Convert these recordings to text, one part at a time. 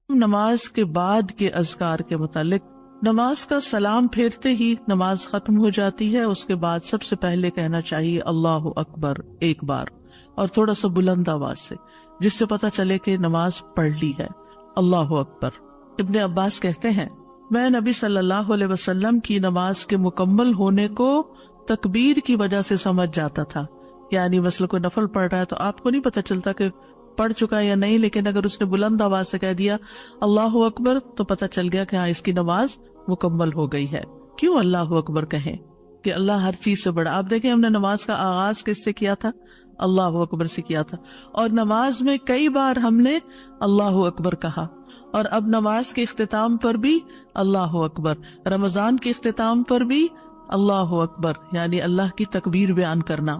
نماز کے بعد کے اذکار کے متعلق، نماز کا سلام پھیرتے ہی نماز ختم ہو جاتی ہے. اس کے بعد سب سے پہلے کہنا چاہیے اللہ اکبر ایک بار، اور تھوڑا سا بلند آواز سے، جس سے پتہ چلے کہ نماز پڑھ لی ہے. اللہ اکبر. ابن عباس کہتے ہیں میں نبی صلی اللہ علیہ وسلم کی نماز کے مکمل ہونے کو تکبیر کی وجہ سے سمجھ جاتا تھا. یعنی مثلا کوئی نفل پڑھ رہا ہے تو آپ کو نہیں پتہ چلتا کہ پڑھ چکا یا نہیں، لیکن اگر اس نے بلند آواز سے کہہ دیا اللہ اکبر تو پتہ چل گیا کہ ہاں اس کی نماز مکمل ہو گئی ہے. کیوں اللہ اکبر کہیں؟ کہ اللہ ہر چیز سے بڑا. آپ دیکھیں ہم نے نماز کا آغاز کس سے کیا تھا؟ اللہ اکبر سے کیا تھا، اور نماز میں کئی بار ہم نے اللہ اکبر کہا، اور اب نماز کے اختتام پر بھی اللہ اکبر، رمضان کے اختتام پر بھی اللہ اکبر، یعنی اللہ کی تکبیر بیان کرنا.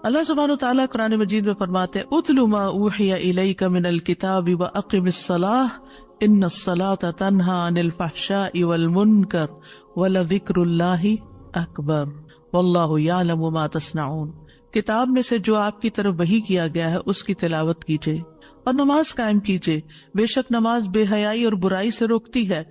اللہ سبحانہ وتعالیٰ قرآن مجید میں فرماتے ہیں اتل ما اوحی الیک من الکتاب واقم الصلاۃ ان الصلاۃ تنہی عن الفحشاء والمنکر ولذکر اللہ اکبر واللہ یعلم ما تصنعون. کتاب میں سے جو آپ کی طرف وحی کیا گیا ہے اس کی تلاوت کیجیے اور نماز قائم کیجیے. بے شک نماز بے حیائی اور برائی سے روکتی ہے،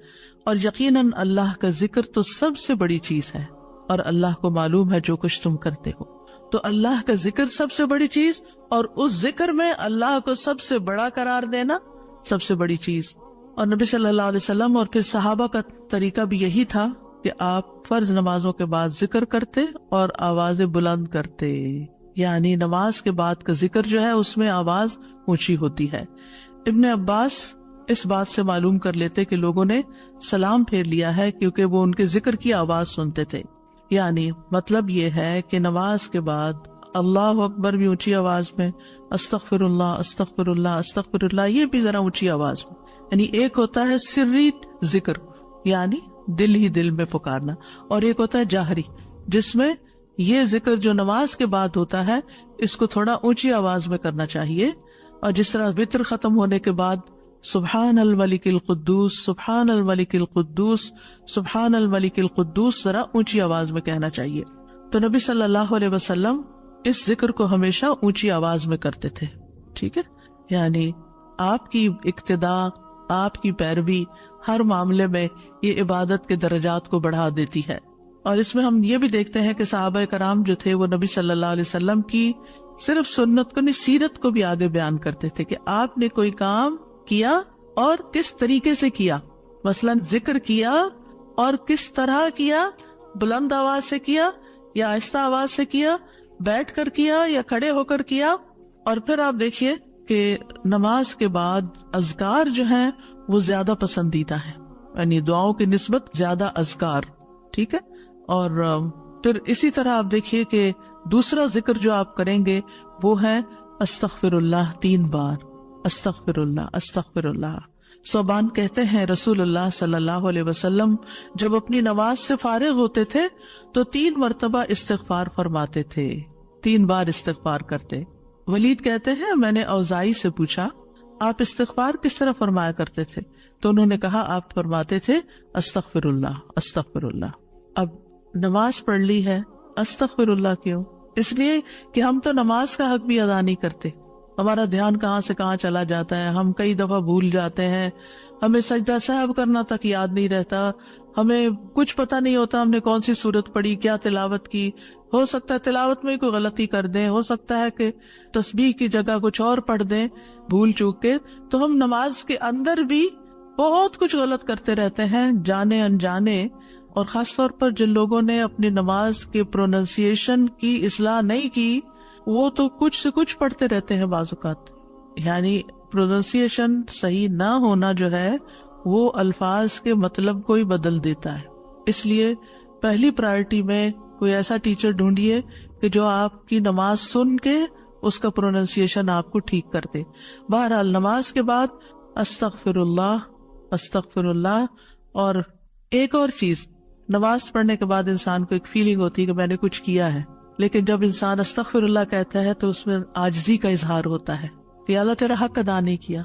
اور یقیناً اللہ کا ذکر تو سب سے بڑی چیز ہے، اور اللہ کو معلوم ہے جو کچھ تم کرتے ہو. تو اللہ کا ذکر سب سے بڑی چیز، اور اس ذکر میں اللہ کو سب سے بڑا قرار دینا سب سے بڑی چیز. اور نبی صلی اللہ علیہ وسلم اور پھر صحابہ کا طریقہ بھی یہی تھا کہ آپ فرض نمازوں کے بعد ذکر کرتے اور آوازیں بلند کرتے. یعنی نماز کے بعد کا ذکر جو ہے اس میں آواز اونچی ہوتی ہے. ابن عباس اس بات سے معلوم کر لیتے کہ لوگوں نے سلام پھیر لیا ہے کیونکہ وہ ان کے ذکر کی آواز سنتے تھے. یعنی مطلب یہ ہے کہ نماز کے بعد اللہ اکبر بھی اونچی آواز میں، استغفر اللہ استغفر اللہ استغفر اللہ یہ بھی ذرا اونچی آواز میں. یعنی ایک ہوتا ہے سری ذکر، یعنی دل ہی دل میں پکارنا، اور ایک ہوتا ہے جاہری، جس میں یہ ذکر جو نماز کے بعد ہوتا ہے اس کو تھوڑا اونچی آواز میں کرنا چاہیے. اور جس طرح وتر ختم ہونے کے بعد سبحان الملک القدوس سبحان الملک القدوس سبحان الملک القدوس ذرا اونچی آواز میں کہنا چاہیے. تو نبی صلی اللہ علیہ وسلم اس ذکر کو ہمیشہ اونچی آواز میں کرتے تھے. ٹھیک ہے، یعنی آپ کی اقتداء، آپ کی پیروی ہر معاملے میں یہ عبادت کے درجات کو بڑھا دیتی ہے. اور اس میں ہم یہ بھی دیکھتے ہیں کہ صحابہ کرام جو تھے وہ نبی صلی اللہ علیہ وسلم کی صرف سنت کو نہیں، سیرت کو بھی آگے بیان کرتے تھے کہ آپ نے کوئی کام کیا اور کس طریقے سے کیا. مثلا ذکر کیا اور کس طرح کیا، بلند آواز سے کیا یا آہستہ آواز سے کیا، بیٹھ کر کیا یا کھڑے ہو کر کیا. اور پھر آپ دیکھیے کہ نماز کے بعد اذکار جو ہیں وہ زیادہ پسندیدہ ہیں، یعنی دعاؤں کی نسبت زیادہ اذکار. ٹھیک ہے، اور پھر اسی طرح آپ دیکھیے کہ دوسرا ذکر جو آپ کریں گے وہ ہے استغفر اللہ 3 بار، استغفر اللہ استغفر اللہ. صوبان کہتے ہیں رسول اللہ صلی اللہ علیہ وسلم جب اپنی نماز سے فارغ ہوتے تھے تو 3 مرتبہ استغفار فرماتے تھے، 3 بار استغفار کرتے. ولید کہتے ہیں میں نے اوزائی سے پوچھا آپ استغفار کس طرح فرمایا کرتے تھے؟ تو انہوں نے کہا آپ فرماتے تھے استغفر اللہ استغفر اللہ. اب نماز پڑھ لی ہے، استغفر اللہ کیوں؟ اس لیے کہ ہم تو نماز کا حق بھی ادا نہیں کرتے. ہمارا دھیان کہاں سے کہاں چلا جاتا ہے، ہم کئی دفعہ بھول جاتے ہیں، ہمیں سجدہ سہو کرنا تک یاد نہیں رہتا، ہمیں کچھ پتہ نہیں ہوتا ہم نے کون سی سورت پڑھی، کیا تلاوت کی. ہو سکتا ہے تلاوت میں کوئی غلطی کر دیں، ہو سکتا ہے کہ تسبیح کی جگہ کچھ اور پڑھ دیں بھول چوک کے. تو ہم نماز کے اندر بھی بہت کچھ غلط کرتے رہتے ہیں جانے انجانے. اور خاص طور پر جن لوگوں نے اپنی نماز کے پروننسیشن کی اصلاح نہیں کی وہ تو کچھ سے کچھ پڑھتے رہتے ہیں بعض اوقات. یعنی پروننسیشن صحیح نہ ہونا جو ہے وہ الفاظ کے مطلب کو ہی بدل دیتا ہے. اس لیے پہلی پرائرٹی میں کوئی ایسا ٹیچر ڈھونڈیے کہ جو آپ کی نماز سن کے اس کا پروننسیشن آپ کو ٹھیک کر دے. بہرحال نماز کے بعد استغفر اللہ استغفر اللہ. اور ایک اور چیز، نماز پڑھنے کے بعد انسان کو ایک فیلنگ ہوتی ہے کہ میں نے کچھ کیا ہے، لیکن جب انسان استغفر اللہ کہتا ہے تو اس میں عاجزی کا اظہار ہوتا ہے کہ اللہ تیرا حق ادا نہیں کیا،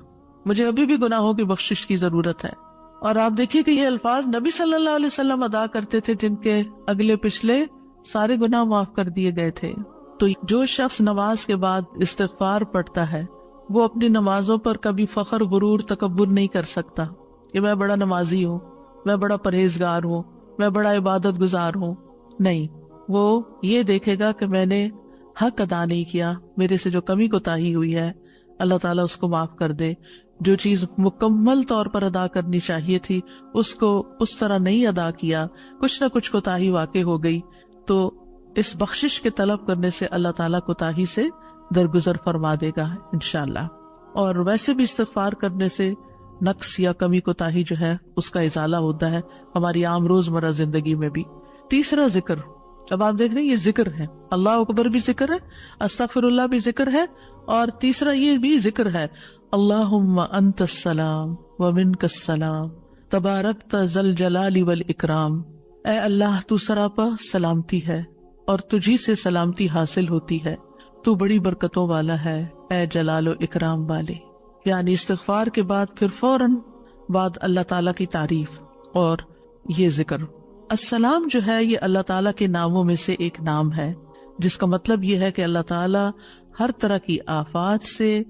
مجھے ابھی بھی گناہوں کی بخشش کی ضرورت ہے. اور آپ دیکھیے کہ یہ الفاظ نبی صلی اللہ علیہ وسلم ادا کرتے تھے جن کے اگلے پچھلے سارے گناہ معاف کر دیے گئے تھے. تو جو شخص نماز کے بعد استغفار پڑھتا ہے وہ اپنی نمازوں پر کبھی فخر غرور تکبر نہیں کر سکتا کہ میں بڑا نمازی ہوں، میں بڑا پرہیزگار ہوں، میں بڑا عبادت گزار ہوں. نہیں، وہ یہ دیکھے گا کہ میں نے حق ادا نہیں کیا، میرے سے جو کمی کوتاہی ہوئی ہے اللہ تعالیٰ اس کو معاف کر دے. جو چیز مکمل طور پر ادا کرنی چاہیے تھی اس کو اس طرح نہیں ادا کیا، کچھ نہ کچھ کوتاہی واقع ہو گئی، تو اس بخشش کے طلب کرنے سے اللہ تعالیٰ کوتاہی سے درگزر فرما دے گا انشاءاللہ. اور ویسے بھی استغفار کرنے سے نقص یا کمی کوتاہی جو ہے اس کا ازالہ ہوتا ہے ہماری عام روزمرہ زندگی میں بھی. تیسرا ذکر، اب آپ دیکھ رہے ہیں یہ ذکر ہے، اللہ اکبر بھی ذکر ہے، استغفر اللہ بھی ذکر ہے، اور تیسرا یہ بھی ذکر ہے، اللہم انت السلام ومنک السلام تبارکت ذی الجلال والاکرام. اے اللہ تو سراپا سلامتی ہے اور تجھی سے سلامتی حاصل ہوتی ہے، تو بڑی برکتوں والا ہے اے جلال و اکرام والے. یعنی استغفار کے بعد پھر فوراً بعد اللہ تعالیٰ کی تعریف اور یہ ذکر. السلام جو ہے یہ اللہ تعالیٰ کے ناموں میں سے ایک نام ہے، جس کا مطلب یہ ہے کہ اللہ تعالیٰ ہر طرح کی آفات سے،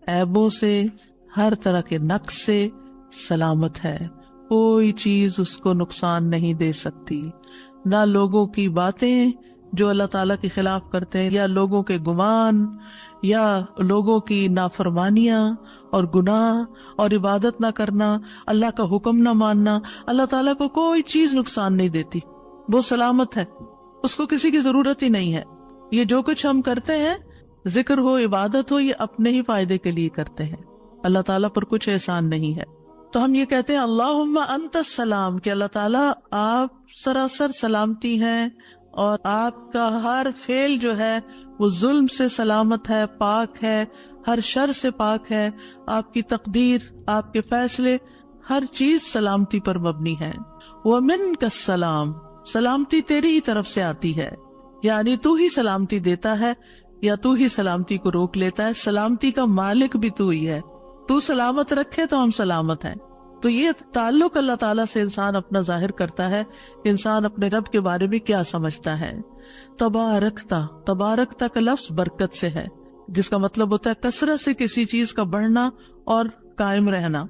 عیبوں سے، ہر طرح کے نقص سے سلامت ہے. کوئی چیز اس کو نقصان نہیں دے سکتی، نہ لوگوں کی باتیں جو اللہ تعالیٰ کے خلاف کرتے ہیں، یا لوگوں کے گمان، یا لوگوں کی نافرمانیاں اور گناہ اور عبادت نہ کرنا، اللہ کا حکم نہ ماننا. اللہ تعالیٰ کو کوئی چیز نقصان نہیں دیتی، وہ سلامت ہے، اس کو کسی کی ضرورت ہی نہیں ہے. یہ جو کچھ ہم کرتے ہیں، ذکر ہو، عبادت ہو، یہ اپنے ہی فائدے کے لیے کرتے ہیں، اللہ تعالیٰ پر کچھ احسان نہیں ہے. تو ہم یہ کہتے ہیں اللہم انت السلام، کہ اللہ تعالیٰ آپ سراسر سلامتی ہیں اور آپ کا ہر فعل جو ہے وہ ظلم سے سلامت ہے، پاک ہے، ہر شر سے پاک ہے. آپ کی تقدیر، آپ کے فیصلے، ہر چیز سلامتی پر مبنی ہے. وَمِنْكَ السَّلَامُ، سلامتی تیری ہی طرف سے آتی ہے، یعنی تو ہی سلامتی دیتا ہے یا تو ہی سلامتی کو روک لیتا ہے. سلامتی کا مالک بھی تو ہی ہے، تو سلامت رکھے تو ہم سلامت ہیں. تو یہ تعلق اللہ تعالیٰ سے انسان اپنا ظاہر کرتا ہے کہ انسان اپنے رب کے بارے میں کیا سمجھتا ہے. تبارکتا، تبارکتا کا لفظ برکت سے ہے، جس کا مطلب ہوتا ہے کثرت سے کسی چیز کا بڑھنا اور قائم رہنا،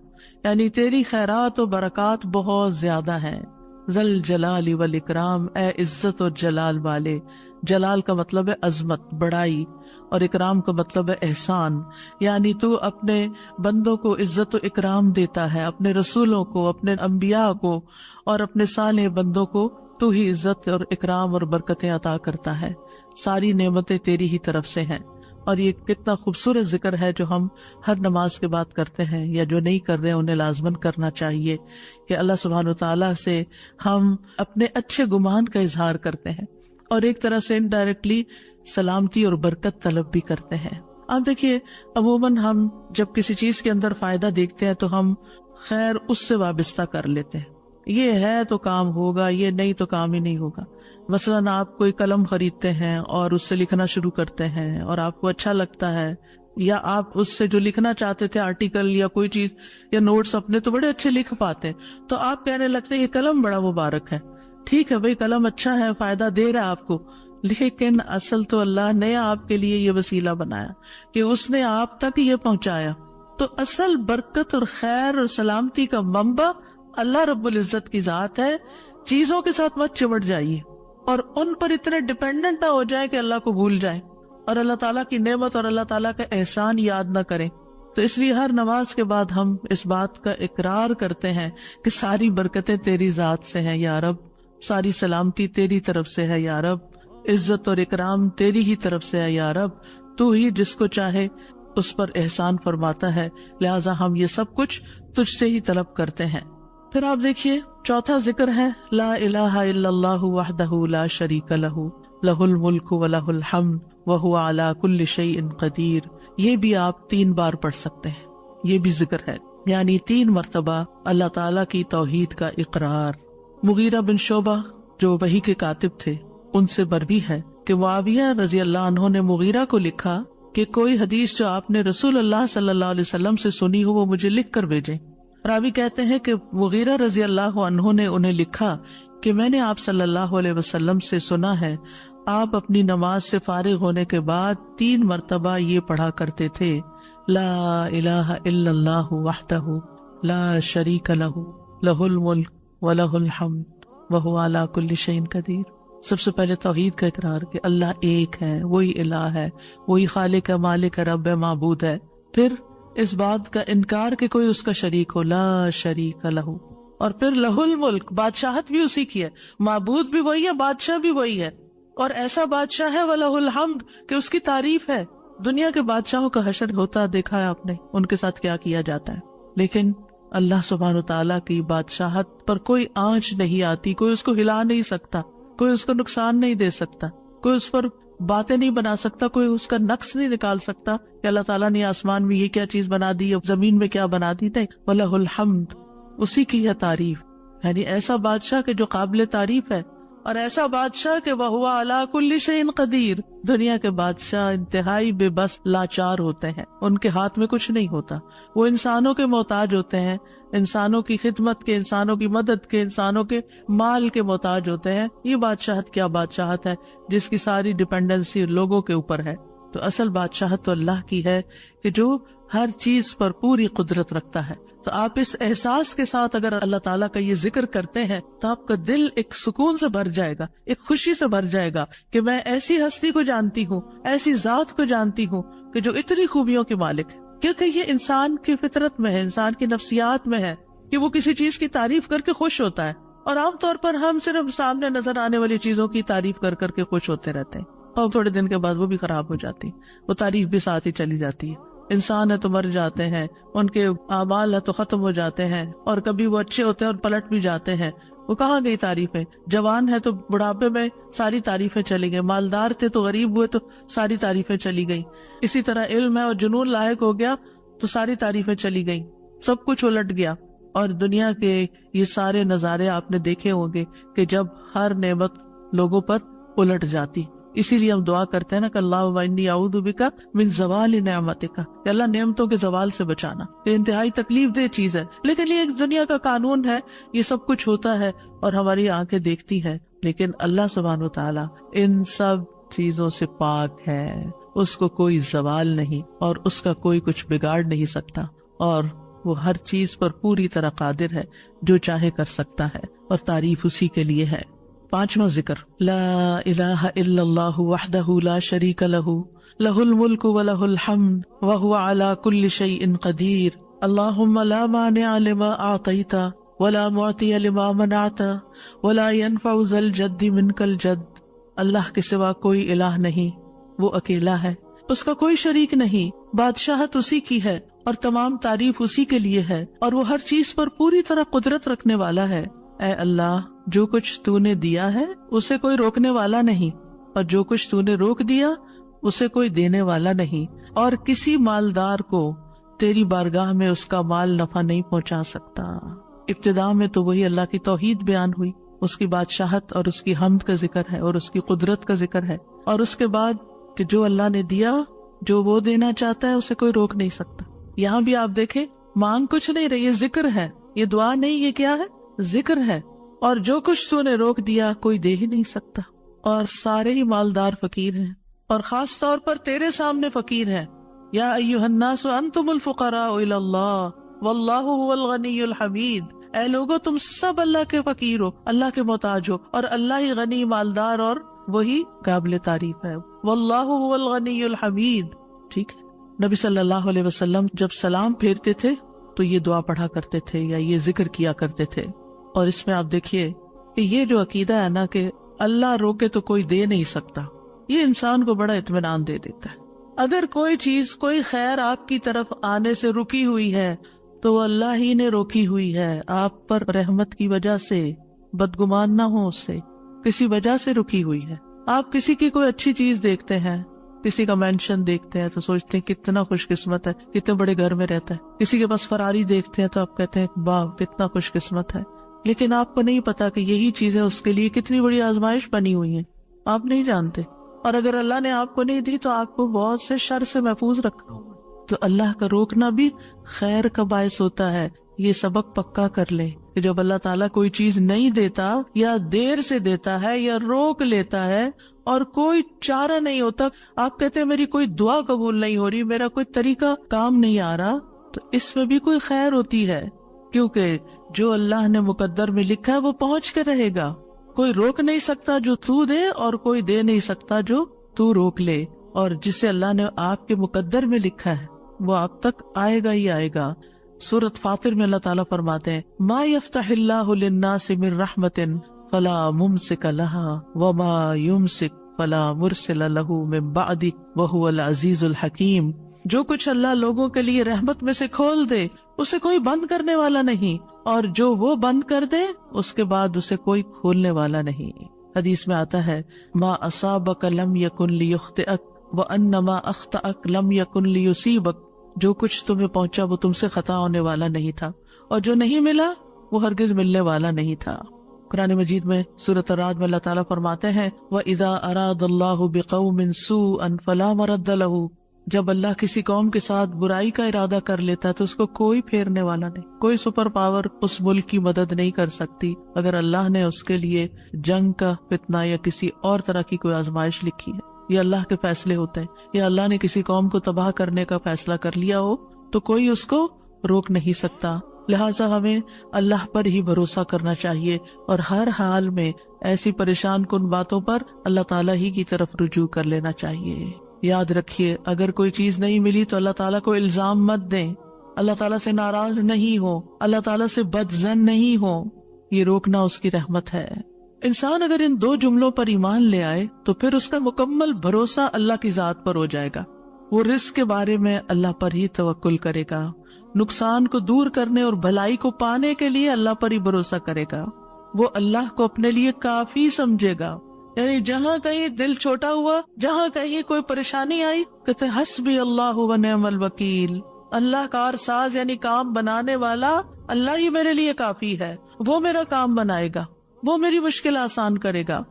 یعنی تیری خیرات و برکات بہت زیادہ ہیں. ذل جلال والاکرام، اے عزت اور جلال والے. جلال کا مطلب ہے عظمت، بڑائی، اور اکرام کا مطلب ہے احسان. یعنی تو اپنے بندوں کو عزت و اکرام دیتا ہے، اپنے رسولوں کو، اپنے انبیاء کو اور اپنے صالح بندوں کو تو ہی عزت اور اکرام اور برکتیں عطا کرتا ہے. ساری نعمتیں تیری ہی طرف سے ہیں. اور یہ کتنا خوبصورت ذکر ہے جو ہم ہر نماز کے بعد کرتے ہیں، یا جو نہیں کر رہے انہیں لازماً کرنا چاہیے، کہ اللہ سبحانہ وتعالیٰ سے ہم اپنے اچھے گمان کا اظہار کرتے ہیں اور ایک طرح سے انڈائریکٹلی سلامتی اور برکت طلب بھی کرتے ہیں. آپ دیکھیے عموماً ہم جب کسی چیز کے اندر فائدہ دیکھتے ہیں تو ہم خیر اس سے وابستہ کر لیتے ہیں، یہ ہے تو کام ہوگا، یہ نہیں تو کام ہی نہیں ہوگا. مثلاً آپ کوئی قلم خریدتے ہیں اور اس سے لکھنا شروع کرتے ہیں اور آپ کو اچھا لگتا ہے، یا آپ اس سے جو لکھنا چاہتے تھے آرٹیکل یا کوئی چیز یا نوٹس اپنے تو بڑے اچھے لکھ پاتے ہیں، تو آپ کہنے لگتے ہیں یہ قلم بڑا مبارک ہے. ٹھیک ہے بھئی، قلم اچھا ہے، فائدہ دے رہا ہے آپ کو، لیکن اصل تو اللہ نے آپ کے لیے یہ وسیلہ بنایا کہ اس نے آپ تک یہ پہنچایا. تو اصل برکت اور خیر اور سلامتی کا منبع اللہ رب العزت کی ذات ہے. چیزوں کے ساتھ مت چمٹ جائیے اور ان پر اتنے ڈیپینڈنٹ نہ ہو جائے کہ اللہ کو بھول جائیں اور اللہ تعالیٰ کی نعمت اور اللہ تعالیٰ کا احسان یاد نہ کریں. تو اس لیے ہر نماز کے بعد ہم اس بات کا اقرار کرتے ہیں کہ ساری برکتیں تیری ذات سے ہیں یا رب، ساری سلامتی تیری طرف سے ہے یا رب، عزت اور اکرام تیری ہی طرف سے ہے یا رب، تو ہی جس کو چاہے اس پر احسان فرماتا ہے، لہٰذا ہم یہ سب کچھ تجھ سے ہی طلب کرتے ہیں. پھر آپ دیکھیے چوتھا ذکر ہے لا الہ الا اللہ وحدہ لا شریک لہ لہ الملک ولہ الحمد وہو علی کل شیء قدیر. یہ بھی آپ 3 بار پڑھ سکتے ہیں، یہ بھی ذکر ہے، یعنی 3 مرتبہ اللہ تعالیٰ کی توحید کا اقرار. مغیرہ بن شعبہ جو وحی کے کاتب تھے ان سے مروی ہے کہ معاویہ رضی اللہ عنہ نے مغیرہ کو لکھا کہ کوئی حدیث جو آپ نے رسول اللہ صلی اللہ علیہ وسلم سے سنی ہو وہ مجھے لکھ کر بھیجیں. راوی کہتے ہیں کہ مغیرہ رضی اللہ عنہ نے انہیں لکھا کہ میں نے آپ صلی اللہ علیہ وسلم سے سنا ہے آپ اپنی نماز سے فارغ ہونے کے بعد 3 مرتبہ یہ پڑھا کرتے تھے لا الہ الا اللہ وحدہ لا شریک لہ لہ الملک ولہ الحمد وہو علی کل شیء قدیر. سب سے پہلے توحید کا اقرار کہ اللہ ایک ہے، وہی الہ ہے، وہی خالق ہے، مالک ہے، رب ہے، معبود ہے. پھر اس بات کا انکار کہ کوئی اس کا شریک ہو، لا شریک لہ. اور پھر لہ الملک، بادشاہت بھی اسی کی ہے، معبود بھی وہی ہے، بادشاہ بھی وہی ہے، اور ایسا بادشاہ ہے وَلَهُ الْحَمْدُ کہ اس کی تعریف ہے. دنیا کے بادشاہوں کا حشر ہوتا دیکھا ہے آپ نے، ان کے ساتھ کیا کیا جاتا ہے. لیکن اللہ سبحانہ وتعالیٰ کی بادشاہت پر کوئی آنچ نہیں آتی، کوئی اس کو ہلا نہیں سکتا، کوئی اس کو نقصان نہیں دے سکتا، کوئی اس پر باتیں نہیں بنا سکتا، کوئی اس کا نقص نہیں نکال سکتا کہ اللہ تعالیٰ نے آسمان میں یہ کیا چیز بنا دی، زمین میں کیا بنا دی. نہیں، وَلَهُ الْحَمْدُ، اسی کی ہے تعریف. یعنی ایسا بادشاہ کہ جو قابل تعریف ہے، اور ایسا بادشاہ کہ وَهُوَ عَلَى كُلِّ شَيْءٍ قَدِيرٌ. دنیا کے بادشاہ انتہائی بے بس لاچار ہوتے ہیں، ان کے ہاتھ میں کچھ نہیں ہوتا، وہ انسانوں کے محتاج ہوتے ہیں، انسانوں کی خدمت کے، انسانوں کی مدد کے، انسانوں کے مال کے محتاج ہوتے ہیں. یہ بادشاہت کیا بادشاہت ہے جس کی ساری ڈیپینڈنسی لوگوں کے اوپر ہے. تو اصل بادشاہت تو اللہ کی ہے کہ جو ہر چیز پر پوری قدرت رکھتا ہے. تو آپ اس احساس کے ساتھ اگر اللہ تعالیٰ کا یہ ذکر کرتے ہیں تو آپ کا دل ایک سکون سے بھر جائے گا، ایک خوشی سے بھر جائے گا کہ میں ایسی ہستی کو جانتی ہوں، ایسی ذات کو جانتی ہوں کہ جو اتنی خوبیوں کے مالک ہے. کیونکہ یہ انسان کی فطرت میں ہے، انسان کی نفسیات میں ہے کہ وہ کسی چیز کی تعریف کر کے خوش ہوتا ہے. اور عام طور پر ہم صرف سامنے نظر آنے والی چیزوں کی تعریف کر کر کے خوش ہوتے رہتے ہیں، اور تھوڑے دن کے بعد وہ بھی خراب ہو جاتی، وہ تعریف بھی ساتھ ہی چلی جاتی ہے. انسان ہے تو مر جاتے ہیں، ان کے اعمال ہے تو ختم ہو جاتے ہیں، اور کبھی وہ اچھے ہوتے ہیں اور پلٹ بھی جاتے ہیں. وہ کہاں گئی تعریفیں؟ جوان ہے تو بڑھاپے میں ساری تعریفیں چلی گئی، مالدار تھے تو غریب ہوئے تو ساری تعریفیں چلی گئی. اسی طرح علم ہے اور جنون لاحق ہو گیا تو ساری تعریفیں چلی گئی، سب کچھ الٹ گیا. اور دنیا کے یہ سارے نظارے آپ نے دیکھے ہوں گے کہ جب ہر نعمت لوگوں پر الٹ جاتی. اسی لیے ہم دعا کرتے ہیں نا کہ اللہم انی اعوذ بک من زوال نعمتک، کہ اللہ نعمتوں کے زوال سے بچانا. یہ انتہائی تکلیف دہ چیز ہے، لیکن یہ ایک دنیا کا قانون ہے، یہ سب کچھ ہوتا ہے اور ہماری آنکھیں دیکھتی ہیں. لیکن اللہ سبحانہ و تعالی ان سب چیزوں سے پاک ہے، اس کو کوئی زوال نہیں اور اس کا کوئی کچھ بگاڑ نہیں سکتا، اور وہ ہر چیز پر پوری طرح قادر ہے، جو چاہے کر سکتا ہے، اور تعریف اسی کے لیے ہے. پانچواں ذکر، لا الہ الا اللہ وحدہ لا شریک لہ لہ الملک ولہ الحمد وہو علی کل شیء قدیر. اللہم لا مانع لما اعطیت ولا معطی لما منعت ولا ينفع ذا الجد منک الجد. اللہ کے سوا کوئی الہ نہیں، وہ اکیلا ہے، اس کا کوئی شریک نہیں، بادشاہت اسی کی ہے اور تمام تعریف اسی کے لیے ہے، اور وہ ہر چیز پر پوری طرح قدرت رکھنے والا ہے. اے اللہ، جو کچھ تو نے دیا ہے اسے کوئی روکنے والا نہیں، اور جو کچھ تو نے روک دیا اسے کوئی دینے والا نہیں، اور کسی مالدار کو تیری بارگاہ میں اس کا مال نفع نہیں پہنچا سکتا. ابتدا میں تو وہی اللہ کی توحید بیان ہوئی، اس کی بادشاہت اور اس کی حمد کا ذکر ہے اور اس کی قدرت کا ذکر ہے، اور اس کے بعد کہ جو اللہ نے دیا، جو وہ دینا چاہتا ہے اسے کوئی روک نہیں سکتا. یہاں بھی آپ دیکھیں، مانگ کچھ نہیں رہی، یہ ذکر ہے، یہ دعا نہیں، یہ کیا ہے؟ ذکر ہے. اور جو کچھ تو نے روک دیا کوئی دے ہی نہیں سکتا، اور سارے ہی مالدار فقیر ہیں، اور خاص طور پر تیرے سامنے فقیر ہیں. یا ایھا الناس انتم الفقراء الی اللہ واللہ هو الغنی الحمید. اے لوگو، تم سب اللہ کے فقیر ہو، اللہ کے محتاج ہو، اور اللہ ہی غنی، مالدار اور وہی قابل تعریف ہے. واللہ هو الغنی الحمید. ٹھیک ہے. نبی صلی اللہ علیہ وسلم جب سلام پھیرتے تھے تو یہ دعا پڑھا کرتے تھے یا یہ ذکر کیا کرتے تھے. اور اس میں آپ دیکھیے کہ یہ جو عقیدہ ہے نا کہ اللہ روکے تو کوئی دے نہیں سکتا، یہ انسان کو بڑا اطمینان دے دیتا ہے. اگر کوئی چیز، کوئی خیر آپ کی طرف آنے سے رکی ہوئی ہے تو وہ اللہ ہی نے روکی ہوئی ہے، آپ پر رحمت کی وجہ سے. بدگمان نہ ہو اس سے، کسی وجہ سے رکی ہوئی ہے. آپ کسی کی کوئی اچھی چیز دیکھتے ہیں، کسی کا مینشن دیکھتے ہیں تو سوچتے ہیں کتنا خوش قسمت ہے، کتنے بڑے گھر میں رہتا ہے. کسی کے پاس فراری دیکھتے ہیں تو آپ کہتے ہیں واہ کتنا خوش قسمت ہے. لیکن آپ کو نہیں پتا کہ یہی چیزیں اس کے لیے کتنی بڑی آزمائش بنی ہوئی ہیں، آپ نہیں جانتے. اور اگر اللہ نے آپ کو نہیں دی تو آپ کو بہت سے شر سے محفوظ رکھا. تو اللہ کا روکنا بھی خیر کا باعث ہوتا ہے یہ سبق پکا کر لیں کہ جب اللہ تعالیٰ کوئی چیز نہیں دیتا یا دیر سے دیتا ہے یا روک لیتا ہے اور کوئی چارہ نہیں ہوتا، آپ کہتے ہیں میری کوئی دعا قبول نہیں ہو رہی، میرا کوئی طریقہ کام نہیں آ رہا، تو اس میں بھی کوئی خیر ہوتی ہے، کیونکہ جو اللہ نے مقدر میں لکھا ہے وہ پہنچ کے رہے گا. کوئی روک نہیں سکتا جو تو دے، اور کوئی دے نہیں سکتا جو تو روک لے، اور جسے اللہ نے آپ کے مقدر میں لکھا ہے وہ آپ تک آئے گا ہی آئے گا. سورۃ فاطر میں اللہ تعالیٰ فرماتے ہیں ما یفتح اللہ للناس من رحمت فلا ممسک لها وما یمسک فلا مرسل له من بعدہ وہو العزیز الحکیم. جو کچھ اللہ لوگوں کے لیے رحمت میں سے کھول دے اسے کوئی بند کرنے والا نہیں، اور جو وہ بند کر دے اس کے بعد اسے کوئی کھولنے والا نہیں. حدیث میں آتا ہے ما اصابک لم یکن لیخطئک وان ما اخطأک لم یکن لیصیبک. جو کچھ تمہیں پہنچا وہ تم سے خطا ہونے والا نہیں تھا، اور جو نہیں ملا وہ ہرگز ملنے والا نہیں تھا. قرآن مجید میں سورۃ الرعد میں اللہ تعالیٰ فرماتے ہیں وَإِذَا أَرَادَ اللَّهُ بِقَوْمٍ سُوءًا فَلَا مَرَدَّ لَهُ. جب اللہ کسی قوم کے ساتھ برائی کا ارادہ کر لیتا ہے تو اس کو کوئی پھیرنے والا نہیں، کوئی سپر پاور اس ملک کی مدد نہیں کر سکتی اگر اللہ نے اس کے لیے جنگ کا فتنہ یا کسی اور طرح کی کوئی آزمائش لکھی ہے. یہ اللہ کے فیصلے ہوتے ہیں، یا اللہ نے کسی قوم کو تباہ کرنے کا فیصلہ کر لیا ہو تو کوئی اس کو روک نہیں سکتا. لہٰذا ہمیں اللہ پر ہی بھروسہ کرنا چاہیے، اور ہر حال میں ایسی پریشان کن باتوں پر اللہ تعالیٰ ہی کی طرف رجوع کر لینا چاہیے. یاد رکھیے اگر کوئی چیز نہیں ملی تو اللہ تعالیٰ کو الزام مت دیں، اللہ تعالیٰ سے ناراض نہیں ہو، اللہ تعالیٰ سے بدظن نہیں ہو. یہ روکنا اس کی رحمت ہے. انسان اگر ان دو جملوں پر ایمان لے آئے تو پھر اس کا مکمل بھروسہ اللہ کی ذات پر ہو جائے گا. وہ رزق کے بارے میں اللہ پر ہی توکل کرے گا، نقصان کو دور کرنے اور بھلائی کو پانے کے لیے اللہ پر ہی بھروسہ کرے گا. وہ اللہ کو اپنے لیے کافی سمجھے گا. یعنی جہاں کہیں دل چھوٹا ہوا، جہاں کہیں کوئی پریشانی آئی، کہتے حسبی اللہ و نعم الوکیل. اللہ کار ساز یعنی کام بنانے والا اللہ ہی میرے لیے کافی ہے، وہ میرا کام بنائے گا، وہ میری مشکل آسان کرے گا.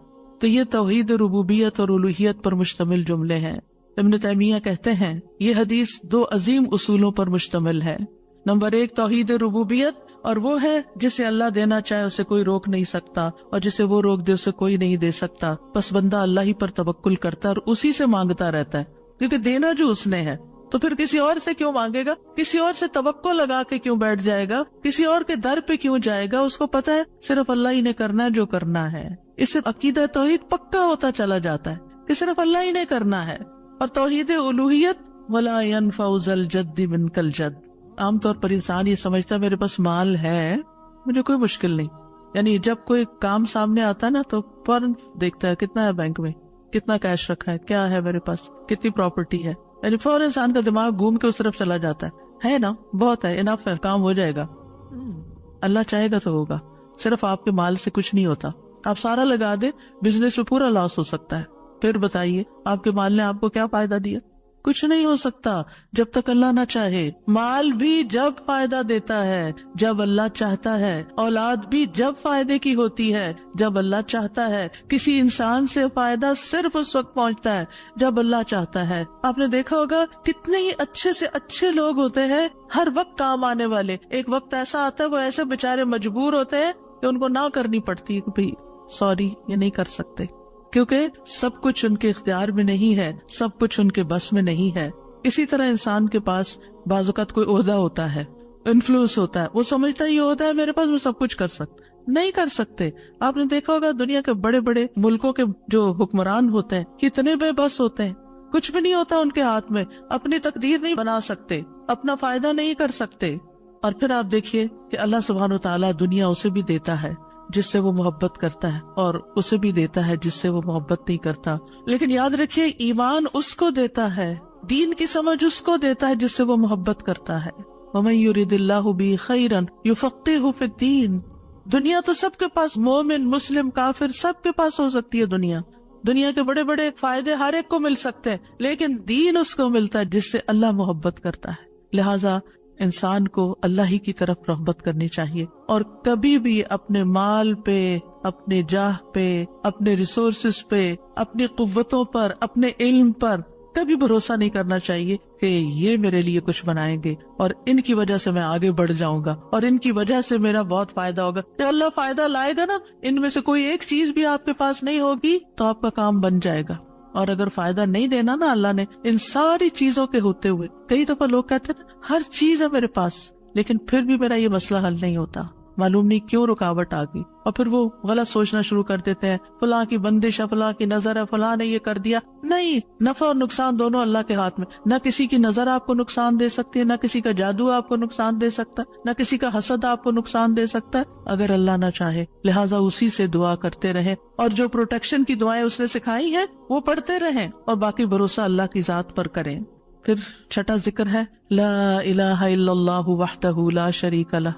تو یہ توحید ربوبیت اور الوہیت پر مشتمل جملے ہیں. ابن تیمیہ کہتے ہیں یہ حدیث دو عظیم اصولوں پر مشتمل ہے. نمبر 1 توحید ربوبیت، اور وہ ہے جسے اللہ دینا چاہے اسے کوئی روک نہیں سکتا، اور جسے وہ روک دے اسے کوئی نہیں دے سکتا. بس بندہ اللہ ہی پر توکل کرتا ہے اور اسی سے مانگتا رہتا ہے، کیونکہ دینا جو اس نے ہے تو پھر کسی اور سے کیوں مانگے گا، کسی اور سے توقع لگا کے کیوں بیٹھ جائے گا، کسی اور کے در پہ کیوں جائے گا. اس کو پتا ہے صرف اللہ ہی نے کرنا ہے جو کرنا ہے. اس سے عقیدہ توحید پکا ہوتا چلا جاتا ہے کہ صرف اللہ ہی نے کرنا ہے. اور توحید الوہیت ولا ينفع ذا الجد منک الجد. عام طور پر انسان یہ سمجھتا ہے میرے پاس مال ہے مجھے کوئی مشکل نہیں، یعنی جب کوئی کام سامنے آتا ہے نا تو فوراً دیکھتا ہے کتنا ہے بینک میں، کتنا کیش رکھا ہے، کیا ہے میرے پاس، کتنی پراپرٹی ہے. یعنی فوراً انسان کا دماغ گھوم کے اس طرف چلا جاتا ہے نا بہت ہے، انف ہے، کام ہو جائے گا. اللہ چاہے گا تو ہوگا. صرف آپ کے مال سے کچھ نہیں ہوتا. آپ سارا لگا دیں بزنس میں پورا لاس ہو سکتا ہے. پھر بتائیے آپ کے مال نے آپ کو کیا فائدہ دیا؟ کچھ نہیں ہو سکتا جب تک اللہ نہ چاہے. مال بھی جب فائدہ دیتا ہے جب اللہ چاہتا ہے، اولاد بھی جب فائدے کی ہوتی ہے جب اللہ چاہتا ہے. کسی انسان سے فائدہ صرف اس وقت پہنچتا ہے جب اللہ چاہتا ہے. آپ نے دیکھا ہوگا کتنے ہی اچھے سے اچھے لوگ ہوتے ہیں ہر وقت کام آنے والے. ایک وقت ایسا آتا ہے وہ ایسے بےچارے مجبور ہوتے ہیں کہ ان کو نہ کرنی پڑتی ہے کہ سوری یہ نہیں کر سکتے، کیونکہ سب کچھ ان کے اختیار میں نہیں ہے، سب کچھ ان کے بس میں نہیں ہے. اسی طرح انسان کے پاس بعض اوقات کوئی عہدہ ہوتا ہے، انفلوئنس ہوتا ہے، وہ سمجھتا ہے یہ ہوتا ہے میرے پاس میں سب کچھ کر سکتا. نہیں کر سکتے. آپ نے دیکھا ہوگا دنیا کے بڑے بڑے ملکوں کے جو حکمران ہوتے ہیں کتنے بے بس ہوتے ہیں، کچھ بھی نہیں ہوتا ان کے ہاتھ میں، اپنی تقدیر نہیں بنا سکتے، اپنا فائدہ نہیں کر سکتے. اور پھر آپ دیکھیے کہ اللہ سبحانہ و تعالیٰ دنیا اسے بھی دیتا ہے جس سے وہ محبت کرتا ہے، اور اسے بھی دیتا ہے جس سے وہ محبت نہیں کرتا. لیکن یاد رکھیے ایمان اس کو دیتا ہے، دین کی سمجھ اس کو دیتا ہے جس سے وہ محبت کرتا ہے. وَمَن يُرِدِ اللَّهُ بِهِ خَيْرًا يُفَقِّهْهُ فِي الدِّينِ. دنیا تو سب کے پاس، مومن مسلم کافر سب کے پاس ہو سکتی ہے. دنیا کے بڑے بڑے فائدے ہر ایک کو مل سکتے ہیں، لیکن دین اس کو ملتا ہے جس سے اللہ محبت کرتا ہے. لہٰذا انسان کو اللہ ہی کی طرف رغبت کرنی چاہیے، اور کبھی بھی اپنے مال پہ، اپنے جاہ پہ، اپنے ریسورسز پہ، اپنی قوتوں پر، اپنے علم پر کبھی بھروسہ نہیں کرنا چاہیے کہ یہ میرے لیے کچھ بنائیں گے اور ان کی وجہ سے میں آگے بڑھ جاؤں گا اور ان کی وجہ سے میرا بہت فائدہ ہوگا. کہ اللہ فائدہ لائے گا نا, ان میں سے کوئی ایک چیز بھی آپ کے پاس نہیں ہوگی تو آپ کا کام بن جائے گا. اور اگر فائدہ نہیں دینا نا اللہ نے ان ساری چیزوں کے ہوتے ہوئے, کئی دفعہ لوگ کہتے ہیں ہر چیز ہے میرے پاس لیکن پھر بھی میرا یہ مسئلہ حل نہیں ہوتا, معلوم نہیں کیوں رکاوٹ آ گئی, اور پھر وہ غلط سوچنا شروع کر دیتے ہیں فلاں کی بندش ہے, فلاں کی نظر ہے, فلاں نے یہ کر دیا. نہیں, نفع اور نقصان دونوں اللہ کے ہاتھ میں. نہ کسی کی نظر آپ کو نقصان دے سکتی ہے, نہ کسی کا جادو آپ کو نقصان دے سکتا ہے, نہ کسی کا حسد آپ کو نقصان دے سکتا ہے اگر اللہ نہ چاہے. لہٰذا اسی سے دعا کرتے رہیں اور جو پروٹیکشن کی دعائیں اس نے سکھائی ہیں وہ پڑھتے رہیں اور باقی بھروسہ اللہ کی ذات پر کریں. پھر چھٹا ذکر ہے لا الہ الا اللہ وحدہ لا شریک لہ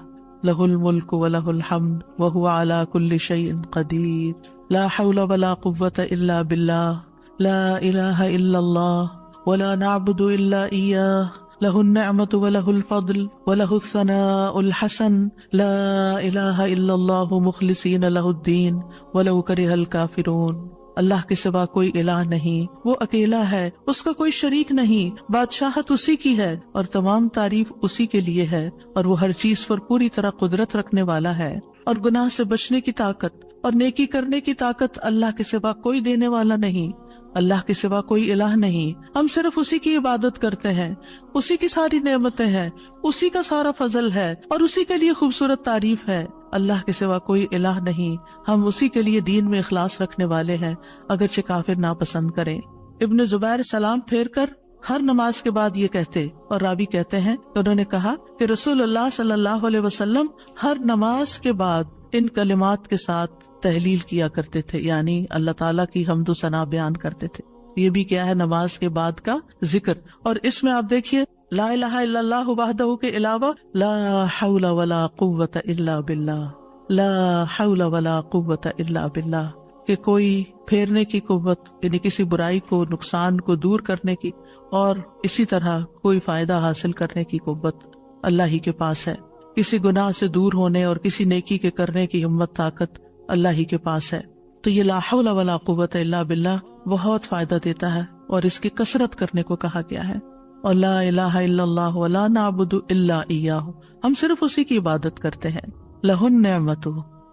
لہ الملک ولہ الحمد وہو علی کل شیء قدیر لا حول ولا قوة الا باللہ لا الہ الا اللہ ولا نعبد الا ایاہ لہ النعمت ولہ الفضل ولہ الثناء الحسن لا الہ الا اللہ مخلصین لہ الدین ولو کرہ الکافرون. اللہ کے سوا کوئی الہ نہیں, وہ اکیلا ہے, اس کا کوئی شریک نہیں, بادشاہت اسی کی ہے اور تمام تعریف اسی کے لیے ہے, اور وہ ہر چیز پر پوری طرح قدرت رکھنے والا ہے. اور گناہ سے بچنے کی طاقت اور نیکی کرنے کی طاقت اللہ کے سوا کوئی دینے والا نہیں, اللہ کے سوا کوئی الہ نہیں. ہم صرف اسی کی عبادت کرتے ہیں, اسی کی ساری نعمتیں ہیں, اسی کا سارا فضل ہے اور اسی کے لیے خوبصورت تعریف ہے. اللہ کے سوا کوئی الہ نہیں, ہم اسی کے لیے دین میں اخلاص رکھنے والے ہیں اگرچہ کافر ناپسند کریں. ابن زبیر سلام پھیر کر ہر نماز کے بعد یہ کہتے, اور راوی کہتے ہیں کہ انہوں نے کہا کہ رسول اللہ صلی اللہ علیہ وسلم ہر نماز کے بعد ان کلمات کے ساتھ تحلیل کیا کرتے تھے, یعنی اللہ تعالیٰ کی حمد و ثنا بیان کرتے تھے. یہ بھی کیا ہے نماز کے بعد کا ذکر. اور اس میں آپ دیکھیے لا الہ الا اللہ وحدہ کے علاوہ لا حول ولا قوت الا باللہ, لا حول ولا قوت الا باللہ, کہ کوئی پھیرنے کی قوت یعنی کسی برائی کو نقصان کو دور کرنے کی اور اسی طرح کوئی فائدہ حاصل کرنے کی قوت اللہ ہی کے پاس ہے. کسی گناہ سے دور ہونے اور کسی نیکی کے کرنے کی ہمت طاقت اللہ ہی کے پاس ہے. تو یہ لا حول ولا قوت الا باللہ بہت فائدہ دیتا ہے اور اس کی کثرت کرنے کو کہا گیا ہے. اور لا الہ الا اللہ ولا نعبد الا ایاہ, ہم صرف اسی کی عبادت کرتے ہیں. لہ النعمت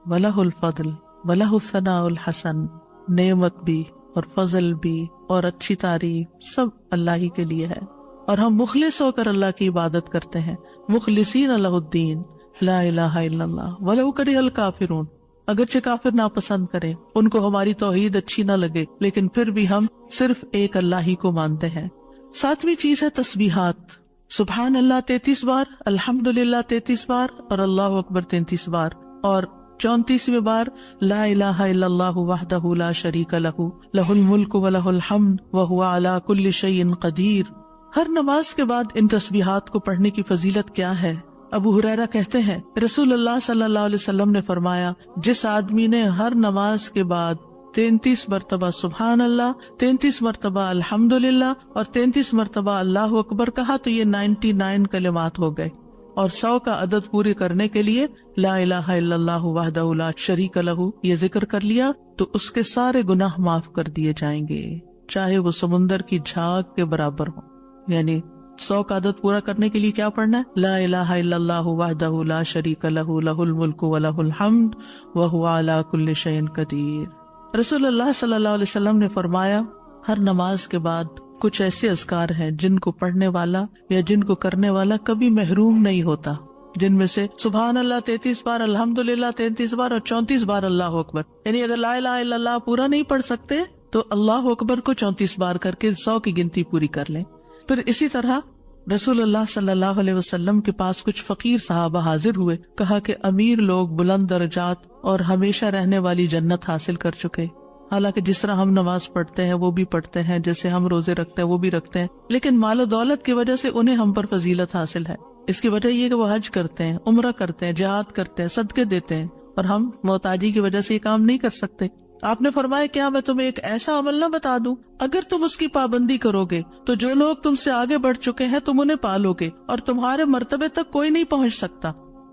ولہ الفضل ولہ الثناء الحسن, نعمت بھی اور فضل بھی اور اچھی تعریف سب اللہ ہی کے لیے ہے, اور ہم مخلص ہو کر اللہ کی عبادت کرتے ہیں. مخلصین لہ الدین لا الہ الا اللہ ولو کرہ الکافرون, اگرچہ کافر ناپسند کریں, ان کو ہماری توحید اچھی نہ لگے, لیکن پھر بھی ہم صرف ایک اللہ ہی کو مانتے ہیں. ساتویں چیز ہے تسبیحات. سبحان اللہ 33 بار, الحمدللہ 33 بار اور اللہ اکبر 33 بار, اور 34ویں بار لا الہ الا اللہ وحدہ لا شریک لہ لہ الملک ولہ الحمد وہو علی کل شیء قدیر. ہر نماز کے بعد ان تسبیحات کو پڑھنے کی فضیلت کیا ہے؟ ابو ہریرہ کہتے ہیں رسول اللہ صلی اللہ علیہ وسلم نے فرمایا, جس آدمی نے ہر نماز کے بعد 33 مرتبہ سبحان اللہ, 33 مرتبہ الحمدللہ اور 33 مرتبہ اللہ اکبر کہا تو یہ 99 کلمات ہو گئے. اور 100 کا عدد پورے کرنے کے لیے لا الہ الا اللہ وحدہ لا شریک لہ یہ ذکر کر لیا تو اس کے سارے گناہ معاف کر دیے جائیں گے, چاہے وہ سمندر کی جھاگ کے برابر ہو. یعنی 100 کا عدد پورا کرنے کے لیے کیا پڑھنا ہے؟ لا الہ الا اللہ وحدہ لا شریک لہ لہ الملک ولہ الحمد وہو علی کل شیء قدیر. رسول اللہ صلی اللہ علیہ وسلم نے فرمایا ہر نماز کے بعد کچھ ایسے اذکار ہیں جن کو پڑھنے والا یا جن کو کرنے والا کبھی محروم نہیں ہوتا, جن میں سے سبحان اللہ 33 بار, الحمدللہ 33 بار اور 34 بار اللہ اکبر. یعنی اگر لا الہ الا اللہ پورا نہیں پڑھ سکتے تو اللہ اکبر کو 34 بار کر کے 100 کی گنتی پوری کر لیں. پھر اسی طرح رسول اللہ صلی اللہ علیہ وسلم کے پاس کچھ فقیر صحابہ حاضر ہوئے, کہا کہ امیر لوگ بلند درجات اور ہمیشہ رہنے والی جنت حاصل کر چکے. حالانکہ جس طرح ہم نماز پڑھتے ہیں وہ بھی پڑھتے ہیں, جیسے ہم روزے رکھتے ہیں وہ بھی رکھتے ہیں, لیکن مال و دولت کی وجہ سے انہیں ہم پر فضیلت حاصل ہے. اس کی وجہ یہ کہ وہ حج کرتے ہیں, عمرہ کرتے ہیں, جہاد کرتے ہیں, صدقے دیتے ہیں, اور ہم محتاجی کی وجہ سے یہ کام نہیں کر سکتے. آپ نے فرمایا کیا میں تمہیں ایک ایسا عمل نہ بتا دوں, اگر تم اس کی پابندی کرو گے تو جو لوگ تم سے آگے بڑھ چکے ہیں تم انہیں پالو گے اور تمہارے مرتبے تک کوئی نہیں پہنچ سکتا,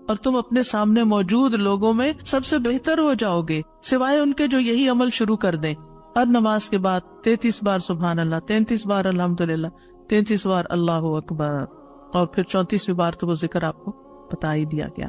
اور تم اپنے سامنے موجود لوگوں میں سب سے بہتر ہو جاؤ گے سوائے ان کے جو یہی عمل شروع کر دیں. ہر نماز کے بعد 33 بار سبحان اللہ، 33 بار الحمدللہ، 33 بار اللہ اکبر، اور پھر 34ویں بار تو وہ ذکر آپ کو بتا ہی دیا گیا۔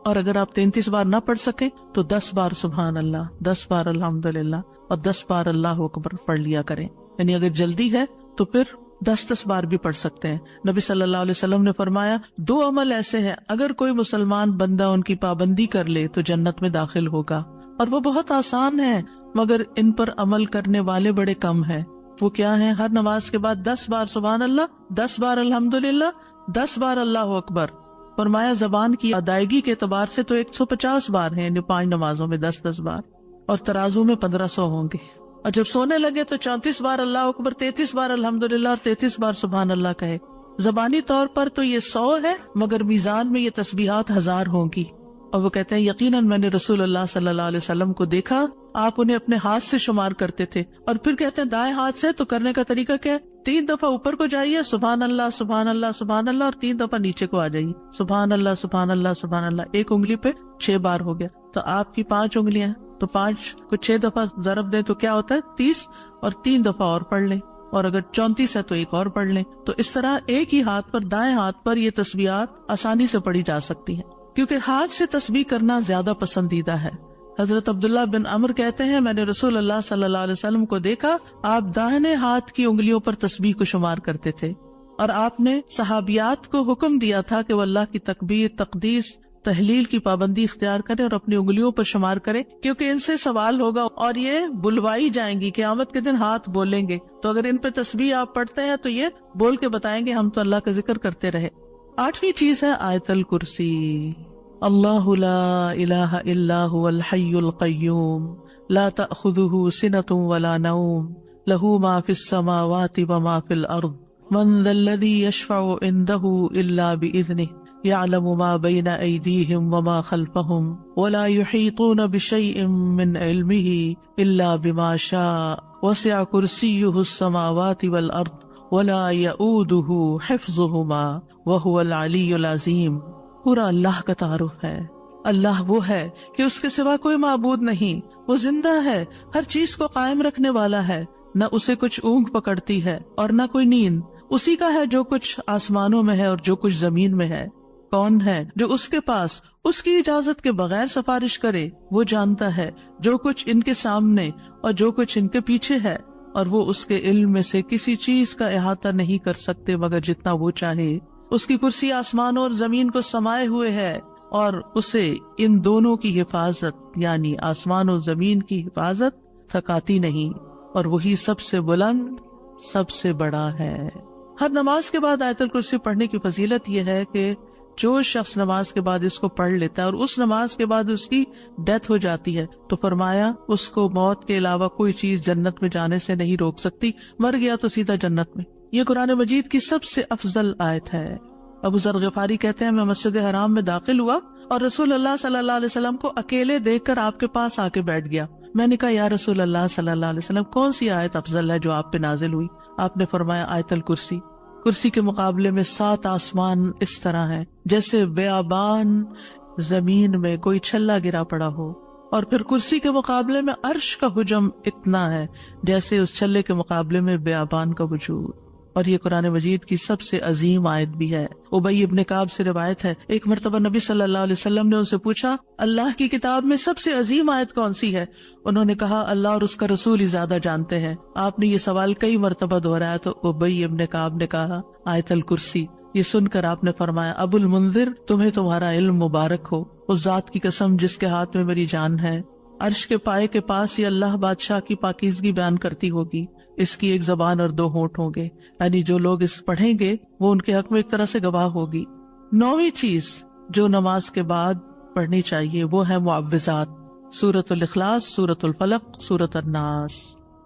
اور اگر آپ 33 بار نہ پڑھ سکیں تو 10 بار سبحان اللہ، 10 بار الحمدللہ اور 10 بار اللہ اکبر پڑھ لیا کریں۔ یعنی اگر جلدی ہے تو پھر 10 بار بھی پڑھ سکتے ہیں۔ نبی صلی اللہ علیہ وسلم نے فرمایا 2 عمل ایسے ہیں اگر کوئی مسلمان بندہ ان کی پابندی کر لے تو جنت میں داخل ہوگا، اور وہ بہت آسان ہے مگر ان پر عمل کرنے والے بڑے کم ہیں۔ وہ کیا ہیں؟ ہر نماز کے بعد 10 بار سبحان اللہ، 10 بار الحمدللہ، 10 بار اللہ اکبر۔ فرمایا زبان کی ادائیگی کے اعتبار سے تو 150 بار ہیں، یعنی 5 نمازوں میں 10 بار، اور ترازو میں 1500 ہوں گے۔ اور جب سونے لگے تو 34 بار اللہ اکبر، 33 بار الحمدللہ اور 33 بار سبحان اللہ کہے۔ زبانی طور پر تو یہ 100 ہے مگر میزان میں یہ تسبیحات 1000 ہوں گی۔ اور وہ کہتے ہیں یقیناً میں نے رسول اللہ صلی اللہ علیہ وسلم کو دیکھا، آپ انہیں اپنے ہاتھ سے شمار کرتے تھے۔ اور پھر کہتے ہیں دائیں ہاتھ سے تو کرنے کا طریقہ کیا ہے؟ 3 دفعہ اوپر کو جائیے سبحان اللہ سبحان اللہ سبحان اللہ، اور 3 دفعہ نیچے کو آ جائیے سبحان اللہ سبحان اللہ سبحان اللہ۔ ایک انگلی پہ 6 بار ہو گیا، تو آپ کی 5 انگلیاں تو 5 کو 6 دفعہ ضرب دیں تو کیا ہوتا ہے؟ 30، اور 3 دفعہ اور پڑھ لیں، اور اگر 34 ہے تو ایک اور پڑھ لیں۔ تو اس طرح ایک ہی ہاتھ پر، دائیں ہاتھ پر یہ تسبیحات آسانی سے پڑھی جا سکتی ہیں، کیونکہ ہاتھ سے تسبیح کرنا زیادہ پسندیدہ ہے۔ حضرت عبداللہ بن عمر کہتے ہیں میں نے رسول اللہ صلی اللہ علیہ وسلم کو دیکھا، آپ داہنے ہاتھ کی انگلیوں پر تسبیح کو شمار کرتے تھے، اور آپ نے صحابیات کو حکم دیا تھا کہ وہ اللہ کی تکبیر، تقدیس، تحلیل کی پابندی اختیار کریں اور اپنی انگلیوں پر شمار کریں، کیونکہ ان سے سوال ہوگا اور یہ بلوائی جائیں گی، قیامت کے دن ہاتھ بولیں گے۔ تو اگر ان پہ تسبیح آپ پڑھتے ہیں تو یہ بول کے بتائیں گے ہم تو اللہ کا ذکر کرتے رہے۔ 8ویں چیز ہے آیت الکرسی۔ اللہ لا الہ الا هو الحی القیوم لا تأخذہ سنۃ ولا نوم لہ ما فی السماوات وما فی الارض من ذا الذی یشفع عنده الا بإذنہ يعلم ما بين أيديهم وما خلفهم ولا يحيطون بشيء من علمه إلا بما شاء وسع كرسيه السماوات والأرض ولا يؤوده حفظهما وهو العلي العظيم۔ پورا اللہ کا تعارف ہے۔ اللہ وہ ہے کہ اس کے سوا کوئی معبود نہیں، وہ زندہ ہے، ہر چیز کو قائم رکھنے والا ہے، نہ اسے کچھ اونگ پکڑتی ہے اور نہ کوئی نیند، اسی کا ہے جو کچھ آسمانوں میں ہے اور جو کچھ زمین میں ہے۔ کون ہے جو اس کے پاس اس کی اجازت کے بغیر سفارش کرے؟ وہ جانتا ہے جو کچھ ان کے سامنے اور جو کچھ ان کے پیچھے ہے، اور وہ اس کے علم میں سے کسی چیز کا احاطہ نہیں کر سکتے مگر جتنا وہ چاہے۔ اس کی کرسی آسمانوں اور زمین کو سمائے ہوئے ہے، اور اسے ان دونوں کی حفاظت یعنی آسمان و زمین کی حفاظت تھکاتی نہیں، اور وہی سب سے بلند، سب سے بڑا ہے۔ ہر نماز کے بعد آیت الکرسی پڑھنے کی فضیلت یہ ہے کہ جو شخص نماز کے بعد اس کو پڑھ لیتا ہے اور اس نماز کے بعد اس کی ڈیتھ ہو جاتی ہے تو فرمایا اس کو موت کے علاوہ کوئی چیز جنت میں جانے سے نہیں روک سکتی، مر گیا تو سیدھا جنت میں۔ یہ قرآن مجید کی سب سے افضل آیت ہے۔ ابو ذر غفاری کہتے ہیں میں مسجد حرام میں داخل ہوا اور رسول اللہ صلی اللہ علیہ وسلم کو اکیلے دیکھ کر آپ کے پاس آ کے بیٹھ گیا۔ میں نے کہا یا رسول اللہ صلی اللہ علیہ وسلم کون سی آیت افضل ہے جو آپ پہ نازل ہوئی؟ آپ نے فرمایا آیت الکرسی۔ کرسی کے مقابلے میں 7 آسمان اس طرح ہیں جیسے بیابان زمین میں کوئی چھلا گرا پڑا ہو، اور پھر کرسی کے مقابلے میں عرش کا حجم اتنا ہے جیسے اس چھلے کے مقابلے میں بیابان کا وجود۔ اور یہ قرآن مجید کی سب سے عظیم آیت بھی ہے۔ ابی ابن کعب سے روایت ہے ایک مرتبہ نبی صلی اللہ علیہ وسلم نے ان سے پوچھا اللہ کی کتاب میں سب سے عظیم آیت کون سی ہے؟ انہوں نے کہا اللہ اور اس کا رسول ہی زیادہ جانتے ہیں۔ آپ نے یہ سوال کئی مرتبہ دہرایا تو ابی ابن کعب نے کہا آیت الکرسی۔ یہ سن کر آپ نے فرمایا ابو المنذر تمہیں تمہارا علم مبارک ہو، اس ذات کی قسم جس کے ہاتھ میں میری جان ہے، عرش کے پائے کے پاس یہ اللہ بادشاہ کی پاکیزگی بیان کرتی ہوگی، اس کی ایک زبان اور 2 ہونٹ ہوں گے، یعنی جو لوگ اس پڑھیں گے وہ ان کے حق میں ایک طرح سے گواہ ہوگی۔ 9ویں چیز جو نماز کے بعد پڑھنی چاہیے وہ ہے معوذات، سورۃ الاخلاص، سورۃ الفلق، سورۃ الناس۔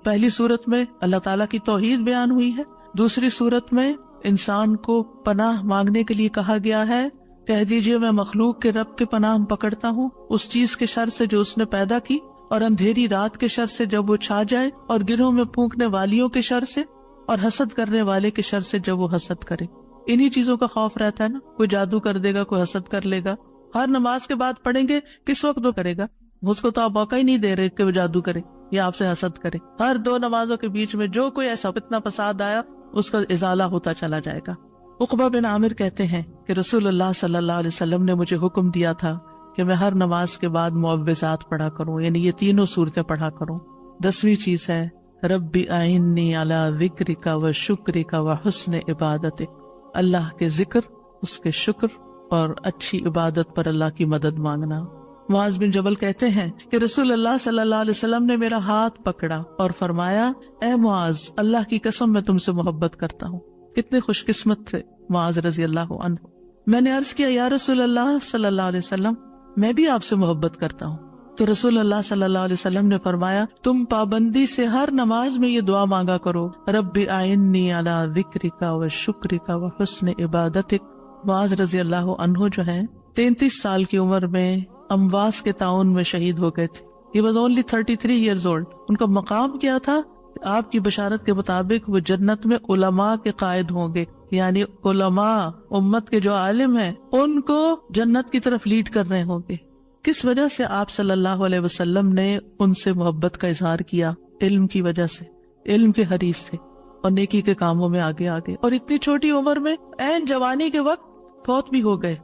پہلی سورت میں اللہ تعالیٰ کی توحید بیان ہوئی ہے، دوسری سورت میں انسان کو پناہ مانگنے کے لیے کہا گیا ہے، کہہ دیجئے میں مخلوق کے رب کے پناہ پکڑتا ہوں اس چیز کے شر سے جو اس نے پیدا کی، اور اندھیری رات کے شر سے جب وہ چھا جائے، اور گروہ میں پھونکنے والیوں کے شر سے، اور حسد کرنے والے کے شر سے جب وہ حسد کرے۔ انہی چیزوں کا خوف رہتا ہے نا، کوئی جادو کر دے گا، کوئی حسد کر لے گا۔ ہر نماز کے بعد پڑھیں گے، کس وقت وہ کرے گا؟ اس کو تو آپ موقع ہی نہیں دے رہے کہ وہ جادو کرے یہ آپ سے حسد کرے. ہر 2 نمازوں کے بیچ میں جو کوئی ایسا فتنہ فساد آیا اس کا ازالہ ہوتا چلا جائے گا. عقبہ بن عامر کہتے ہیں کہ رسول اللہ صلی اللہ علیہ وسلم نے مجھے حکم دیا تھا کہ میں ہر نماز کے بعد معوذات پڑھا کروں، یعنی یہ تینوں صورتیں پڑھا کروں. 10ویں چیز ہے ربی اعنی علی ذکرک و شکرک و حسن عبادتک، اللہ کے ذکر، اس کے شکر اور اچھی عبادت پر اللہ کی مدد مانگنا. معاذ بن جبل کہتے ہیں کہ رسول اللہ صلی اللہ علیہ وسلم نے میرا ہاتھ پکڑا اور فرمایا اے معاذ، اللہ کی قسم میں تم سے محبت کرتا ہوں. کتنے خوش قسمت تھے معاذ رضی اللہ عنہ. میں نے عرض کیا یا رسول اللہ صلی اللہ علیہ وسلم، میں بھی آپ سے محبت کرتا ہوں. تو رسول اللہ صلی اللہ علیہ وسلم نے فرمایا تم پابندی سے ہر نماز میں یہ دعا مانگا کرو، رب اعنی علی ذکرک و شکرک و حسن عبادتک. معاذ رضی اللہ عنہ جو ہیں 33 سال کی عمر میں امواس کے تعاون میں شہید ہو گئے تھے. He was only 33 years old. ان کا مقام کیا تھا؟ آپ کی بشارت کے مطابق وہ جنت میں علماء کے قائد ہوں گے، یعنی علماء امت کے جو عالم ہیں ان کو جنت کی طرف لیڈ کر رہے ہوں گے. کس وجہ سے آپ صلی اللہ علیہ وسلم نے ان سے محبت کا اظہار کیا؟ علم کی وجہ سے. علم کے حریص تھے اور نیکی کے کاموں میں آگے اور اتنی چھوٹی عمر میں عین جوانی کے وقت فوت بھی ہو گئے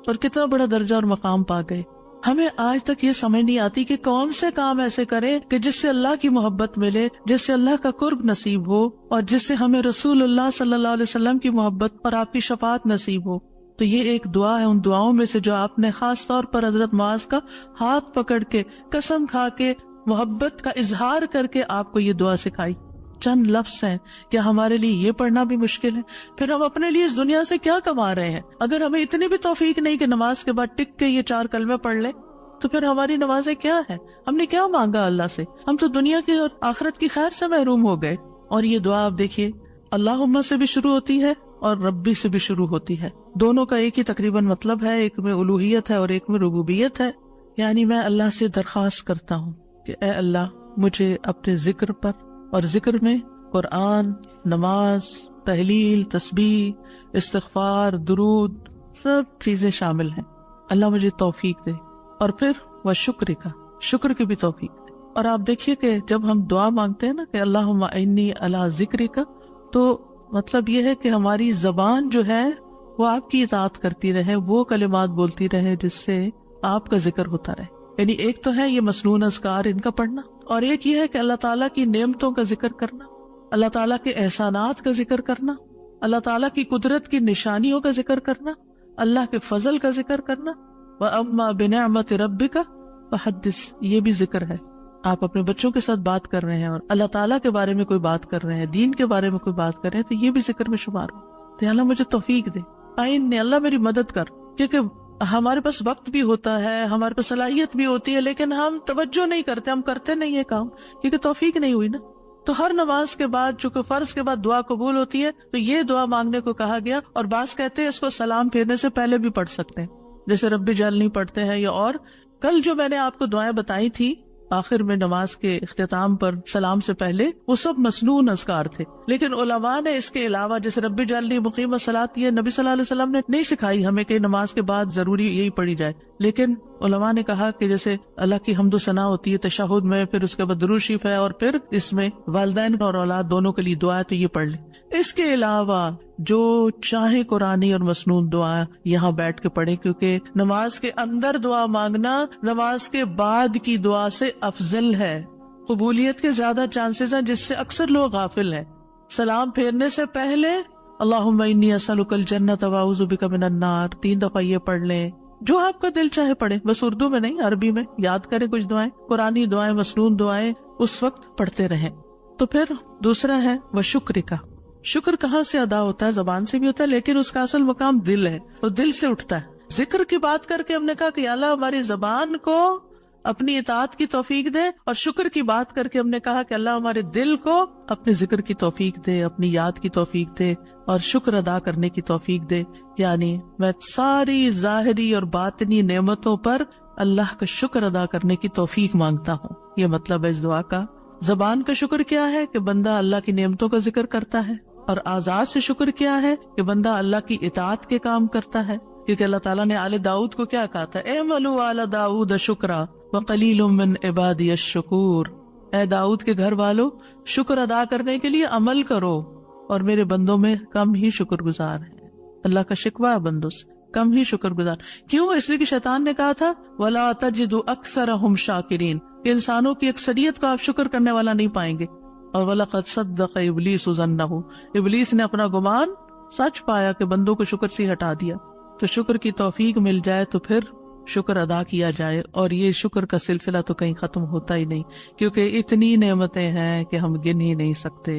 اور کتنا بڑا درجہ اور مقام پا گئے. ہمیں آج تک یہ سمجھ نہیں آتی کہ کون سے کام ایسے کریں کہ جس سے اللہ کی محبت ملے، جس سے اللہ کا قرب نصیب ہو اور جس سے ہمیں رسول اللہ صلی اللہ علیہ وسلم کی محبت اور آپ کی شفاعت نصیب ہو. تو یہ ایک دعا ہے ان دعاؤں میں سے جو آپ نے خاص طور پر حضرت معاذ کا ہاتھ پکڑ کے قسم کھا کے محبت کا اظہار کر کے آپ کو یہ دعا سکھائی. چند لفظ ہیں، کیا ہمارے لیے یہ پڑھنا بھی مشکل ہے؟ پھر ہم اپنے لیے اس دنیا سے کیا کما رہے ہیں؟ اگر ہمیں اتنی بھی توفیق نہیں کہ نماز کے بعد ٹک کے یہ 4 کلمے پڑھ لیں تو پھر ہماری نمازیں کیا ہے؟ ہم نے کیا مانگا اللہ سے؟ ہم تو دنیا کی اور آخرت کی خیر سے محروم ہو گئے. اور یہ دعا آپ دیکھیے اللہم سے بھی شروع ہوتی ہے اور ربی سے بھی شروع ہوتی ہے. دونوں کا ایک ہی تقریباً مطلب ہے، ایک میں الوہیت ہے اور ایک میں ربوبیت ہے. یعنی میں اللہ سے درخواست کرتا ہوں کہ اے اللہ مجھے اپنے ذکر پر، اور ذکر میں قرآن، نماز، تحلیل، تسبیح، استغفار، درود، سب چیزیں شامل ہیں. اللہ مجھے توفیق دے. اور پھر وہ شکر کی بھی توفیق دے. اور آپ دیکھیے کہ جب ہم دعا مانگتے ہیں نا کہ اللہم اعنی علی ذکرک، تو مطلب یہ ہے کہ ہماری زبان جو ہے وہ آپ کی اطاعت کرتی رہے، وہ کلمات بولتی رہے جس سے آپ کا ذکر ہوتا رہے. یعنی ایک تو ہے یہ مسنون اذکار ان کا پڑھنا، اور ایک یہ ہے کہ اللہ تعالیٰ کی نعمتوں کا ذکر کرنا، اللہ تعالیٰ کے احسانات کا ذکر کرنا، اللہ تعالیٰ کی قدرت کی نشانیوں کا ذکر کرنا، اللہ کے فضل کا ذکر کرنا. وَأَمَّا بِنِعْمَةِ رَبِّكَ فَحَدِّثْ، یہ بھی ذکر ہے. آپ اپنے بچوں کے ساتھ بات کر رہے ہیں اور اللہ تعالیٰ کے بارے میں کوئی بات کر رہے ہیں، دین کے بارے میں کوئی بات کر رہے ہیں، تو یہ بھی ذکر میں شمار ہو. تو اللہ مجھے توفیق دے، اللہ میری مدد کر. کیونکہ ہمارے پاس وقت بھی ہوتا ہے، ہمارے پاس صلاحیت بھی ہوتی ہے، لیکن ہم توجہ نہیں کرتے، ہم کرتے نہیں ہے کام، کیونکہ توفیق نہیں ہوئی نا. تو ہر نماز کے بعد چونکہ فرض کے بعد دعا قبول ہوتی ہے تو یہ دعا مانگنے کو کہا گیا. اور بعض کہتے ہیں اس کو سلام پھیرنے سے پہلے بھی پڑھ سکتے ہیں، جیسے ربی جعلنی پڑھتے ہیں. یا اور کل جو میں نے آپ کو دعائیں بتائی تھی آخر میں نماز کے اختتام پر سلام سے پہلے، وہ سب مسنون اذکار تھے. لیکن علماء نے اس کے علاوہ جیسے ربی جعلنی مقیم الصلاۃ، یہ نبی صلی اللہ علیہ وسلم نے نہیں سکھائی ہمیں کہ نماز کے بعد ضروری یہی پڑھی جائے. لیکن علماء نے کہا کہ جیسے اللہ کی حمد و ثنا ہوتی ہے تشہد میں، پھر اس کے بعد درود شریف ہے، اور پھر اس میں والدین اور اولاد دونوں کے لیے دعا ہے تو یہ پڑھ لیں. اس کے علاوہ جو چاہے قرآنی اور مسنون دعا یہاں بیٹھ کے پڑھیں، کیونکہ نماز کے اندر دعا مانگنا نماز کے بعد کی دعا سے افضل ہے. قبولیت کے زیادہ چانسز ہیں جس سے اکثر لوگ غافل ہیں. سلام پھیرنے سے پہلے اللہم انی اسألک الجنۃ واعوذ بک من النار 3 دفعہ یہ پڑھ لیں. جو آپ کا دل چاہے پڑھیں، بس اردو میں نہیں، عربی میں یاد کریں کچھ دعائیں، قرآنی دعائیں، مسنون دعائیں اس وقت پڑھتے رہیں. تو پھر دوسرا ہے وہ شکر کا. شکر کہاں سے ادا ہوتا ہے؟ زبان سے بھی ہوتا ہے، لیکن اس کا اصل مقام دل ہے، وہ دل سے اٹھتا ہے. ذکر کی بات کر کے ہم نے کہا کہ اللہ ہماری زبان کو اپنی اطاعت کی توفیق دے، اور شکر کی بات کر کے ہم نے کہا کہ اللہ ہمارے دل کو اپنے ذکر کی توفیق دے، اپنی یاد کی توفیق دے اور شکر ادا کرنے کی توفیق دے. یعنی میں ساری ظاہری اور باطنی نعمتوں پر اللہ کا شکر ادا کرنے کی توفیق مانگتا ہوں. یہ مطلب ہے اس دعا کا. زبان کا شکر کیا ہے کہ بندہ اللہ کی نعمتوں کا ذکر کرتا ہے، اور اعضاء سے شکر کیا ہے کہ بندہ اللہ کی اطاعت کے کام کرتا ہے. کیونکہ اللہ تعالیٰ نے آل داؤد کو کیا کہا تھا؟ اعملوا آل داؤد شکرا وقلیل من عبادی الشکور. اے داؤد کے گھر والو، شکر ادا کرنے کے لیے عمل کرو، اور میرے بندوں میں کم ہی شکر گزار ہیں. اللہ کا شکوہ ہے بندوں سے، کم ہی شکر گزار. کیوں؟ اس لیے کہ شیطان نے کہا تھا وَلَا تَجِدُ أَكْثَرَهُمْ شَاكِرِينَ، کہ انسانوں کی اکثریت کو آپ شکر کرنے والا نہیں پائیں گے. اور وَلَقَدْ صَدَّقَ إِبْلِيسُ ظَنَّهُ، ابلیس نے اپنا گمان سچ پایا کہ بندوں کو شکر سے ہٹا دیا. تو شکر کی توفیق مل جائے تو پھر شکر ادا کیا جائے، اور یہ شکر کا سلسلہ تو کہیں ختم ہوتا ہی نہیں، کیونکہ اتنی نعمتیں ہیں کہ ہم گن ہی نہیں سکتے.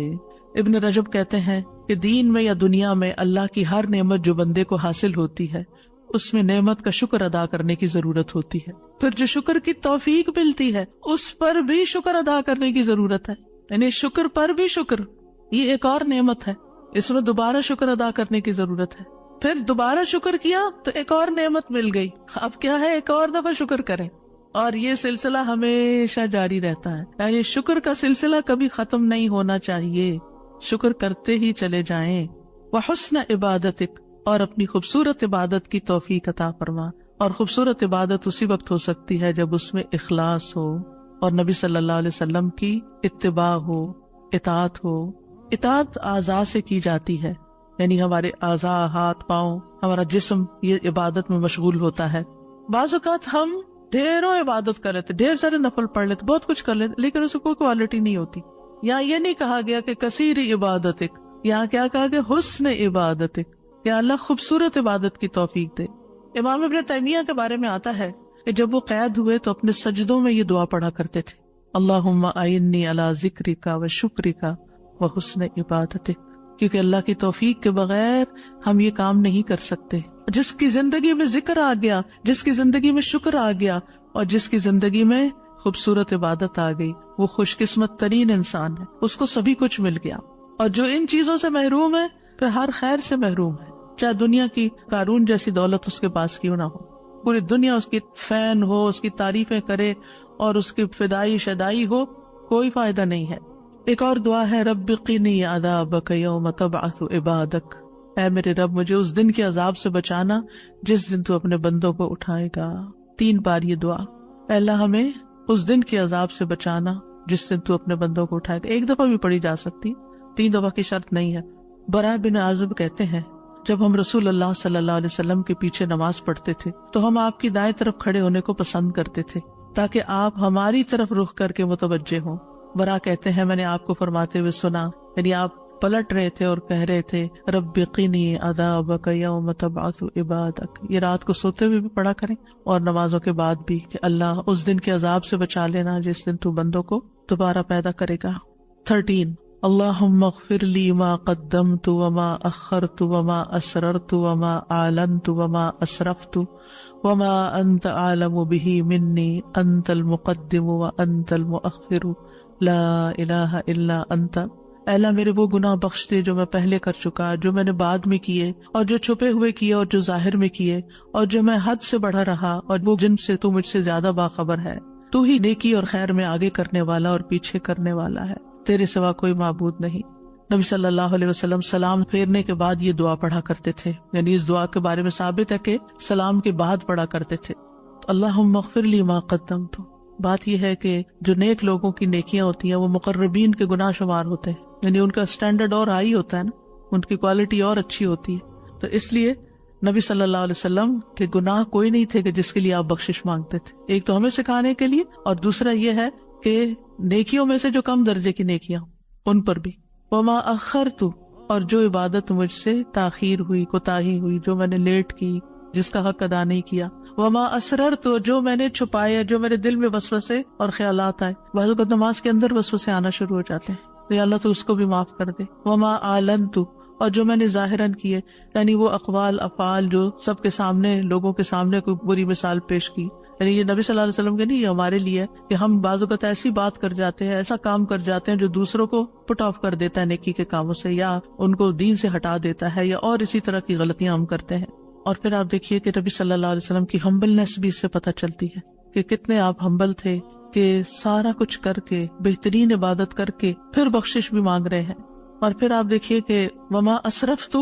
ابن رجب کہتے ہیں کہ دین میں یا دنیا میں اللہ کی ہر نعمت جو بندے کو حاصل ہوتی ہے اس میں نعمت کا شکر ادا کرنے کی ضرورت ہوتی ہے. پھر جو شکر کی توفیق ملتی ہے اس پر بھی شکر ادا کرنے کی ضرورت ہے، یعنی شکر پر بھی شکر، یہ ایک اور نعمت ہے، اس میں دوبارہ شکر ادا کرنے کی ضرورت ہے. پھر دوبارہ شکر کیا تو ایک اور نعمت مل گئی، اب کیا ہے ایک اور دفعہ شکر کریں، اور یہ سلسلہ ہمیشہ جاری رہتا ہے. یعنی شکر کا سلسلہ کبھی ختم نہیں ہونا چاہیے، شکر کرتے ہی چلے جائیں. وحسن عبادتک، اور اپنی خوبصورت عبادت کی توفیق عطا فرما. اور خوبصورت عبادت اسی وقت ہو سکتی ہے جب اس میں اخلاص ہو اور نبی صلی اللہ علیہ وسلم کی اتباع ہو، اطاعت ہو. اطاعت اعضاء سے کی جاتی ہے، یعنی ہمارے اعضاء، ہاتھ پاؤں، ہمارا جسم یہ عبادت میں مشغول ہوتا ہے. بعض اوقات ہم ڈھیروں عبادت کر لیتے، ڈھیر سارے نفل پڑھ لیتے، بہت کچھ کر لیتے، لیکن اس کو کوئی کوالٹی نہیں ہوتی. یہاں یہ نہیں کہا گیا کہ کثیر عبادتک، یہاں کیا کہا گیا؟ حسن عبادتک، کہ اللہ خوبصورت عبادت کی توفیق دے. امام ابن تیمیہ کے بارے میں آتا ہے کہ جب وہ قید ہوئے تو اپنے سجدوں میں یہ دعا پڑھا کرتے تھے، اللہم اعنی علی ذکرک و شکرک و حسن عبادتک، کیونکہ اللہ کی توفیق کے بغیر ہم یہ کام نہیں کر سکتے. جس کی زندگی میں ذکر آ گیا، جس کی زندگی میں شکر آ گیا، اور جس کی زندگی میں خوبصورت عبادت آ گئی، وہ خوش قسمت ترین انسان ہے، اس کو سبھی کچھ مل گیا. اور جو ان چیزوں سے محروم ہے پھر ہر خیر سے محروم ہے، چاہے دنیا کی قارون جیسی دولت اس کے پاس کیوں نہ ہو، پوری دنیا اس کی فین ہو، اس کی تعریفیں کرے اور اس کی فدائی شدائی ہو، کوئی فائدہ نہیں ہے. ایک اور دعا ہے رب قنی عذابک یوم تبعث عبادک، اے میرے رب مجھے اس دن کے عذاب سے بچانا جس دن تو اپنے بندوں کو اٹھائے گا. 3 بار یہ دعا، اے اللہ ہمیں اس دن کے عذاب سے بچانا جس دن تو اپنے بندوں کو اٹھائے گا. ایک دفعہ بھی پڑھی جا سکتی، 3 دفعہ کی شرط نہیں ہے. براء بن عازب کہتے ہیں جب ہم رسول اللہ صلی اللہ علیہ وسلم کے پیچھے نماز پڑھتے تھے تو ہم آپ کی دائیں طرف کھڑے ہونے کو پسند کرتے تھے تاکہ آپ ہماری طرف رخ کر کے متوجہ ہوں. برا کہتے ہیں میں نے آپ کو فرماتے ہوئے سنا، یعنی آپ پلٹ رہے تھے اور کہہ رہے تھے رب قنی عذابک یوم تبعث عبادک. یہ رات کو سوتے ہوئے بھی پڑھا کریں اور نمازوں کے بعد بھی کہ اللہ اس دن کے عذاب سے بچا لینا جس دن تو بندوں کو دوبارہ پیدا کرے گا. 13 اللہم اغفر لی ما قدمت وما اخرت وما اسررت وما اعلنت وما اسرفت وما انت عالم به منی انت المقدم وانت المؤخر لا الہ الا انت. اے اللہ میرے وہ گناہ بخش دے جو میں پہلے کر چکا، جو میں نے بعد میں کیے، اور جو چھپے ہوئے کیے اور جو ظاہر میں کیے، اور جو میں حد سے بڑھا رہا اور وہ جن سے تو مجھ سے زیادہ باخبر ہے. تو ہی نیکی اور خیر میں آگے کرنے والا اور پیچھے کرنے والا ہے، تیرے سوا کوئی معبود نہیں. نبی صلی اللہ علیہ وسلم سلام پھیرنے کے بعد یہ دعا پڑھا کرتے تھے، یعنی اس دعا کے بارے میں ثابت ہے کہ سلام کے بعد پڑھا کرتے تھے. اللہم اغفر لی ما قدمت. بات یہ ہے کہ جو نیک لوگوں کی نیکیاں ہوتی ہیں وہ مقربین کے گناہ شمار ہوتے ہیں، یعنی ان کا سٹینڈرڈ اور ہائی ہوتا ہے نا، ان کی کوالٹی اور اچھی ہوتی ہے. تو اس لیے نبی صلی اللہ علیہ وسلم کے گناہ کوئی نہیں تھے کہ جس کے لیے آپ بخشش مانگتے تھے. ایک تو ہمیں سکھانے کے لیے، اور دوسرا یہ ہے کہ نیکیوں میں سے جو کم درجے کی نیکیاں ان پر بھی. وما اخرت، اور جو عبادت مجھ سے تاخیر ہوئی، کوتاہی ہوئی، جو میں نے لیٹ کی، جس کا حق ادا نہیں کیا. وما اسررت، جو میں نے چھپایا، جو میرے دل میں وسوسے اور خیالات آئے. بعض اوقات نماز کے اندر وسوسے آنا شروع ہو جاتے ہیں، تو یا اللہ تو اس کو بھی معاف کر دے. وما اعلنت، اور جو میں نے ظاہراً کیے، یعنی وہ اقوال افعال جو سب کے سامنے، لوگوں کے سامنے کوئی بری مثال پیش کی. یعنی یہ نبی صلی اللہ علیہ وسلم کے نہیں، یہ ہمارے لیے ہے کہ ہم بعض اوقات ایسی بات کر جاتے ہیں، ایسا کام کر جاتے ہیں جو دوسروں کو پٹ آف کر دیتا ہے نیکی کے کاموں سے، یا ان کو دین سے ہٹا دیتا ہے، یا اور اسی طرح کی غلطیاں ہم کرتے ہیں. اور پھر آپ دیکھیے کہ نبی صلی اللہ علیہ وسلم کی ہمبلنس بھی اس سے پتہ چلتی ہے کہ کتنے آپ ہمبل تھے، کہ سارا کچھ کر کے، بہترین عبادت کر کے پھر بخشش بھی مانگ رہے ہیں. اور پھر آپ دیکھیے کہ وما اسرفت،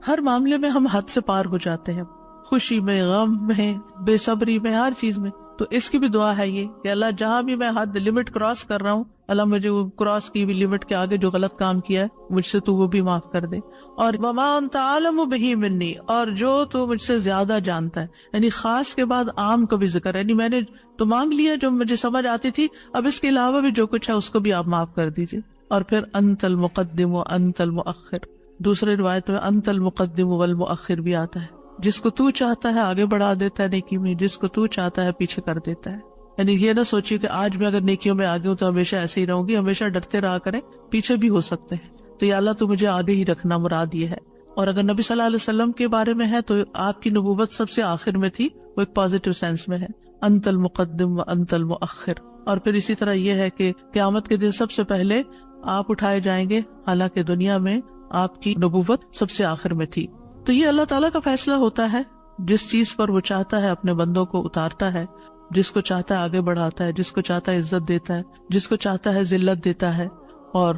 ہر معاملے میں ہم حد سے پار ہو جاتے ہیں، خوشی میں، غم میں، بے صبری میں، ہر چیز میں. تو اس کی بھی دعا ہے یہ کہ اللہ جہاں بھی میں حد لمٹ کراس کر رہا ہوں، اللہ مجھے وہ کراس کی بھی لمٹ کے آگے جو غلط کام کیا ہے مجھ سے تو وہ بھی معاف کر دے. اور وما انت عالم بہ منی، اور جو تو مجھ سے زیادہ جانتا ہے. یعنی خاص کے بعد عام کا بھی ذکر ہے، یعنی میں نے تو مانگ لیا جو مجھے سمجھ آتی تھی، اب اس کے علاوہ بھی جو کچھ ہے اس کو بھی آپ معاف کر دیجیے. اور پھر انت المقدم و انت المؤخر، دوسرے روایت میں انت المقدم والمؤخر بھی آتا ہے. جس کو تو چاہتا ہے آگے بڑھا دیتا ہے نیکی میں، جس کو تو چاہتا ہے پیچھے کر دیتا ہے. یعنی یہ نہ سوچیے کہ آج میں اگر نیکیوں میں آگے ہوں تو ہمیشہ ایسے ہی رہوں گی، ہمیشہ ڈرتے رہا کریں، پیچھے بھی ہو سکتے ہیں. تو یا اللہ تو مجھے آگے ہی رکھنا مراد یہ ہے. اور اگر نبی صلی اللہ علیہ وسلم کے بارے میں ہے تو آپ کی نبوت سب سے آخر میں تھی، وہ ایک پازیٹیو سینس میں ہے، انت المقدم و انت المؤخر. اور پھر اسی طرح یہ ہے کہ قیامت کے دن سب سے پہلے آپ اٹھائے جائیں گے، حالانکہ دنیا میں آپ کی نبوت سب سے آخر میں تھی. تو یہ اللہ تعالیٰ کا فیصلہ ہوتا ہے، جس چیز پر وہ چاہتا ہے اپنے بندوں کو اتارتا ہے، جس کو چاہتا ہے آگے بڑھاتا ہے، جس کو چاہتا ہے عزت دیتا ہے، جس کو چاہتا ہے ذلت دیتا ہے. اور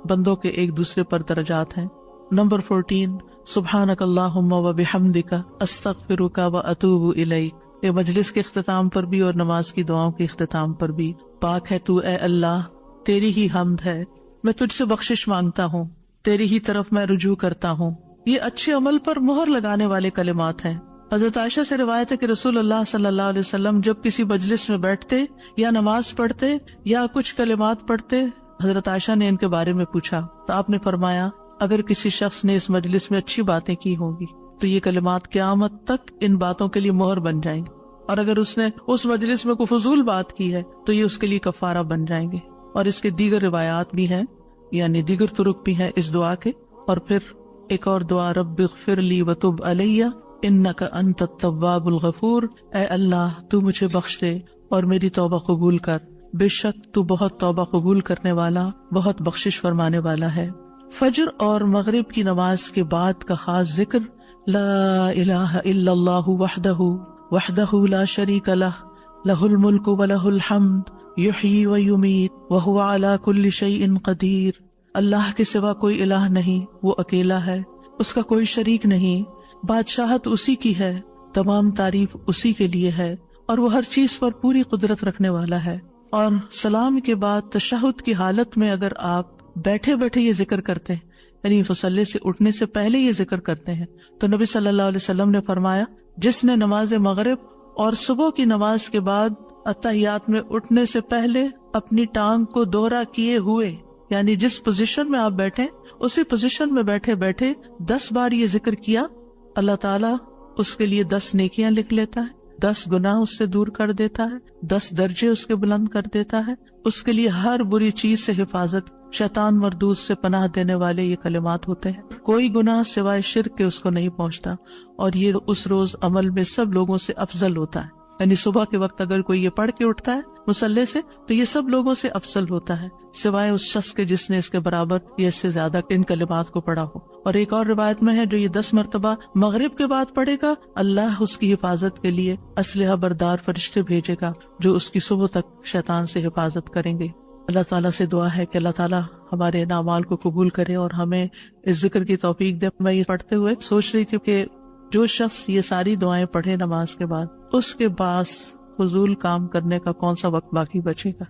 بندوں کے ایک دوسرے پر درجات ہیں. نمبر 14 سبحانک اللہم و بحمدک استغفرک و اتوب الیک. یہ مجلس کے اختتام پر بھی اور نماز کی دعاؤں کے اختتام پر بھی. پاک ہے تو اے اللہ، تیری ہی حمد ہے، میں تجھ سے بخشش مانگتا ہوں، تیری ہی طرف میں رجوع کرتا ہوں. یہ اچھے عمل پر مہر لگانے والے کلمات ہیں. حضرت عائشہ سے روایت ہے کہ رسول اللہ صلی اللہ علیہ وسلم جب کسی مجلس میں بیٹھتے یا نماز پڑھتے یا کچھ کلمات پڑھتے، حضرت عائشہ نے ان کے بارے میں پوچھا تو آپ نے فرمایا اگر کسی شخص نے اس مجلس میں اچھی باتیں کی ہوں گی تو یہ کلمات قیامت تک ان باتوں کے لیے مہر بن جائیں گے، اور اگر اس نے اس مجلس میں کوئی فضول بات کی ہے تو یہ اس کے لیے کفارہ بن جائیں گے. اور اس کے دیگر روایات بھی ہیں، یعنی دیگر طرق بھی ہیں اس دعا کے. اور پھر ایک اور دعا، رب اغفر لی وتب علی انک انت التواب الغفور. اے اللہ تو مجھے بخش دے اور میری توبہ قبول کر، بے شک تو بہت توبہ قبول کرنے والا، بہت بخشش فرمانے والا ہے. فجر اور مغرب کی نماز کے بعد کا خاص ذکر لا الہ الا اللہ وحدہ وحدہ لا شریک لہ لہ الملک ولہ الحمد یحیی ویمیت وہو علی کل شیء قدیر. اللہ کے سوا کوئی الہ نہیں، وہ اکیلا ہے، اس کا کوئی شریک نہیں، بادشاہت اسی کی ہے، تمام تعریف اسی کے لیے ہے، اور وہ ہر چیز پر پوری قدرت رکھنے والا ہے. اور سلام کے بعد تشہد کی حالت میں اگر آپ بیٹھے بیٹھے یہ ذکر کرتے ہیں، یعنی مصلی سے اٹھنے سے پہلے یہ ذکر کرتے ہیں، تو نبی صلی اللہ علیہ وسلم نے فرمایا جس نے نماز مغرب اور صبح کی نماز کے بعد اتحیات میں اٹھنے سے پہلے اپنی ٹانگ کو دوہرا کیے ہوئے، یعنی جس پوزیشن میں آپ بیٹھے اسی پوزیشن میں بیٹھے بیٹھے 10 بار یہ ذکر کیا، اللہ تعالیٰ اس کے لیے 10 نیکیاں لکھ لیتا ہے، 10 گناہ اس سے دور کر دیتا ہے، 10 درجے اس کے بلند کر دیتا ہے. اس کے لیے ہر بری چیز سے حفاظت، شیطان مردود سے پناہ دینے والے یہ کلمات ہوتے ہیں. کوئی گناہ سوائے شرک کے اس کو نہیں پہنچتا، اور یہ اس روز عمل میں سب لوگوں سے افضل ہوتا ہے. یعنی صبح کے وقت اگر کوئی یہ پڑھ کے اٹھتا ہے مصلی سے تو یہ سب لوگوں سے افضل ہوتا ہے، سوائے اس شخص کے جس نے اس کے برابر یا اس سے زیادہ ان کلمات کو پڑھا ہو. اور ایک اور روایت میں ہے جو یہ 10 مرتبہ مغرب کے بعد پڑھے گا، اللہ اس کی حفاظت کے لیے اسلحہ بردار فرشتے بھیجے گا جو اس کی صبح تک شیطان سے حفاظت کریں گے. اللہ تعالیٰ سے دعا ہے کہ اللہ تعالیٰ ہمارے اعمال کو قبول کرے اور ہمیں اس ذکر کی توفیق دے. میں یہ پڑھتے ہوئے سوچ رہی تھی کہ جو شخص یہ ساری دعائیں پڑھے نماز کے بعد، اس کے پاس فضول کام کرنے کا کون سا وقت باقی بچے گا.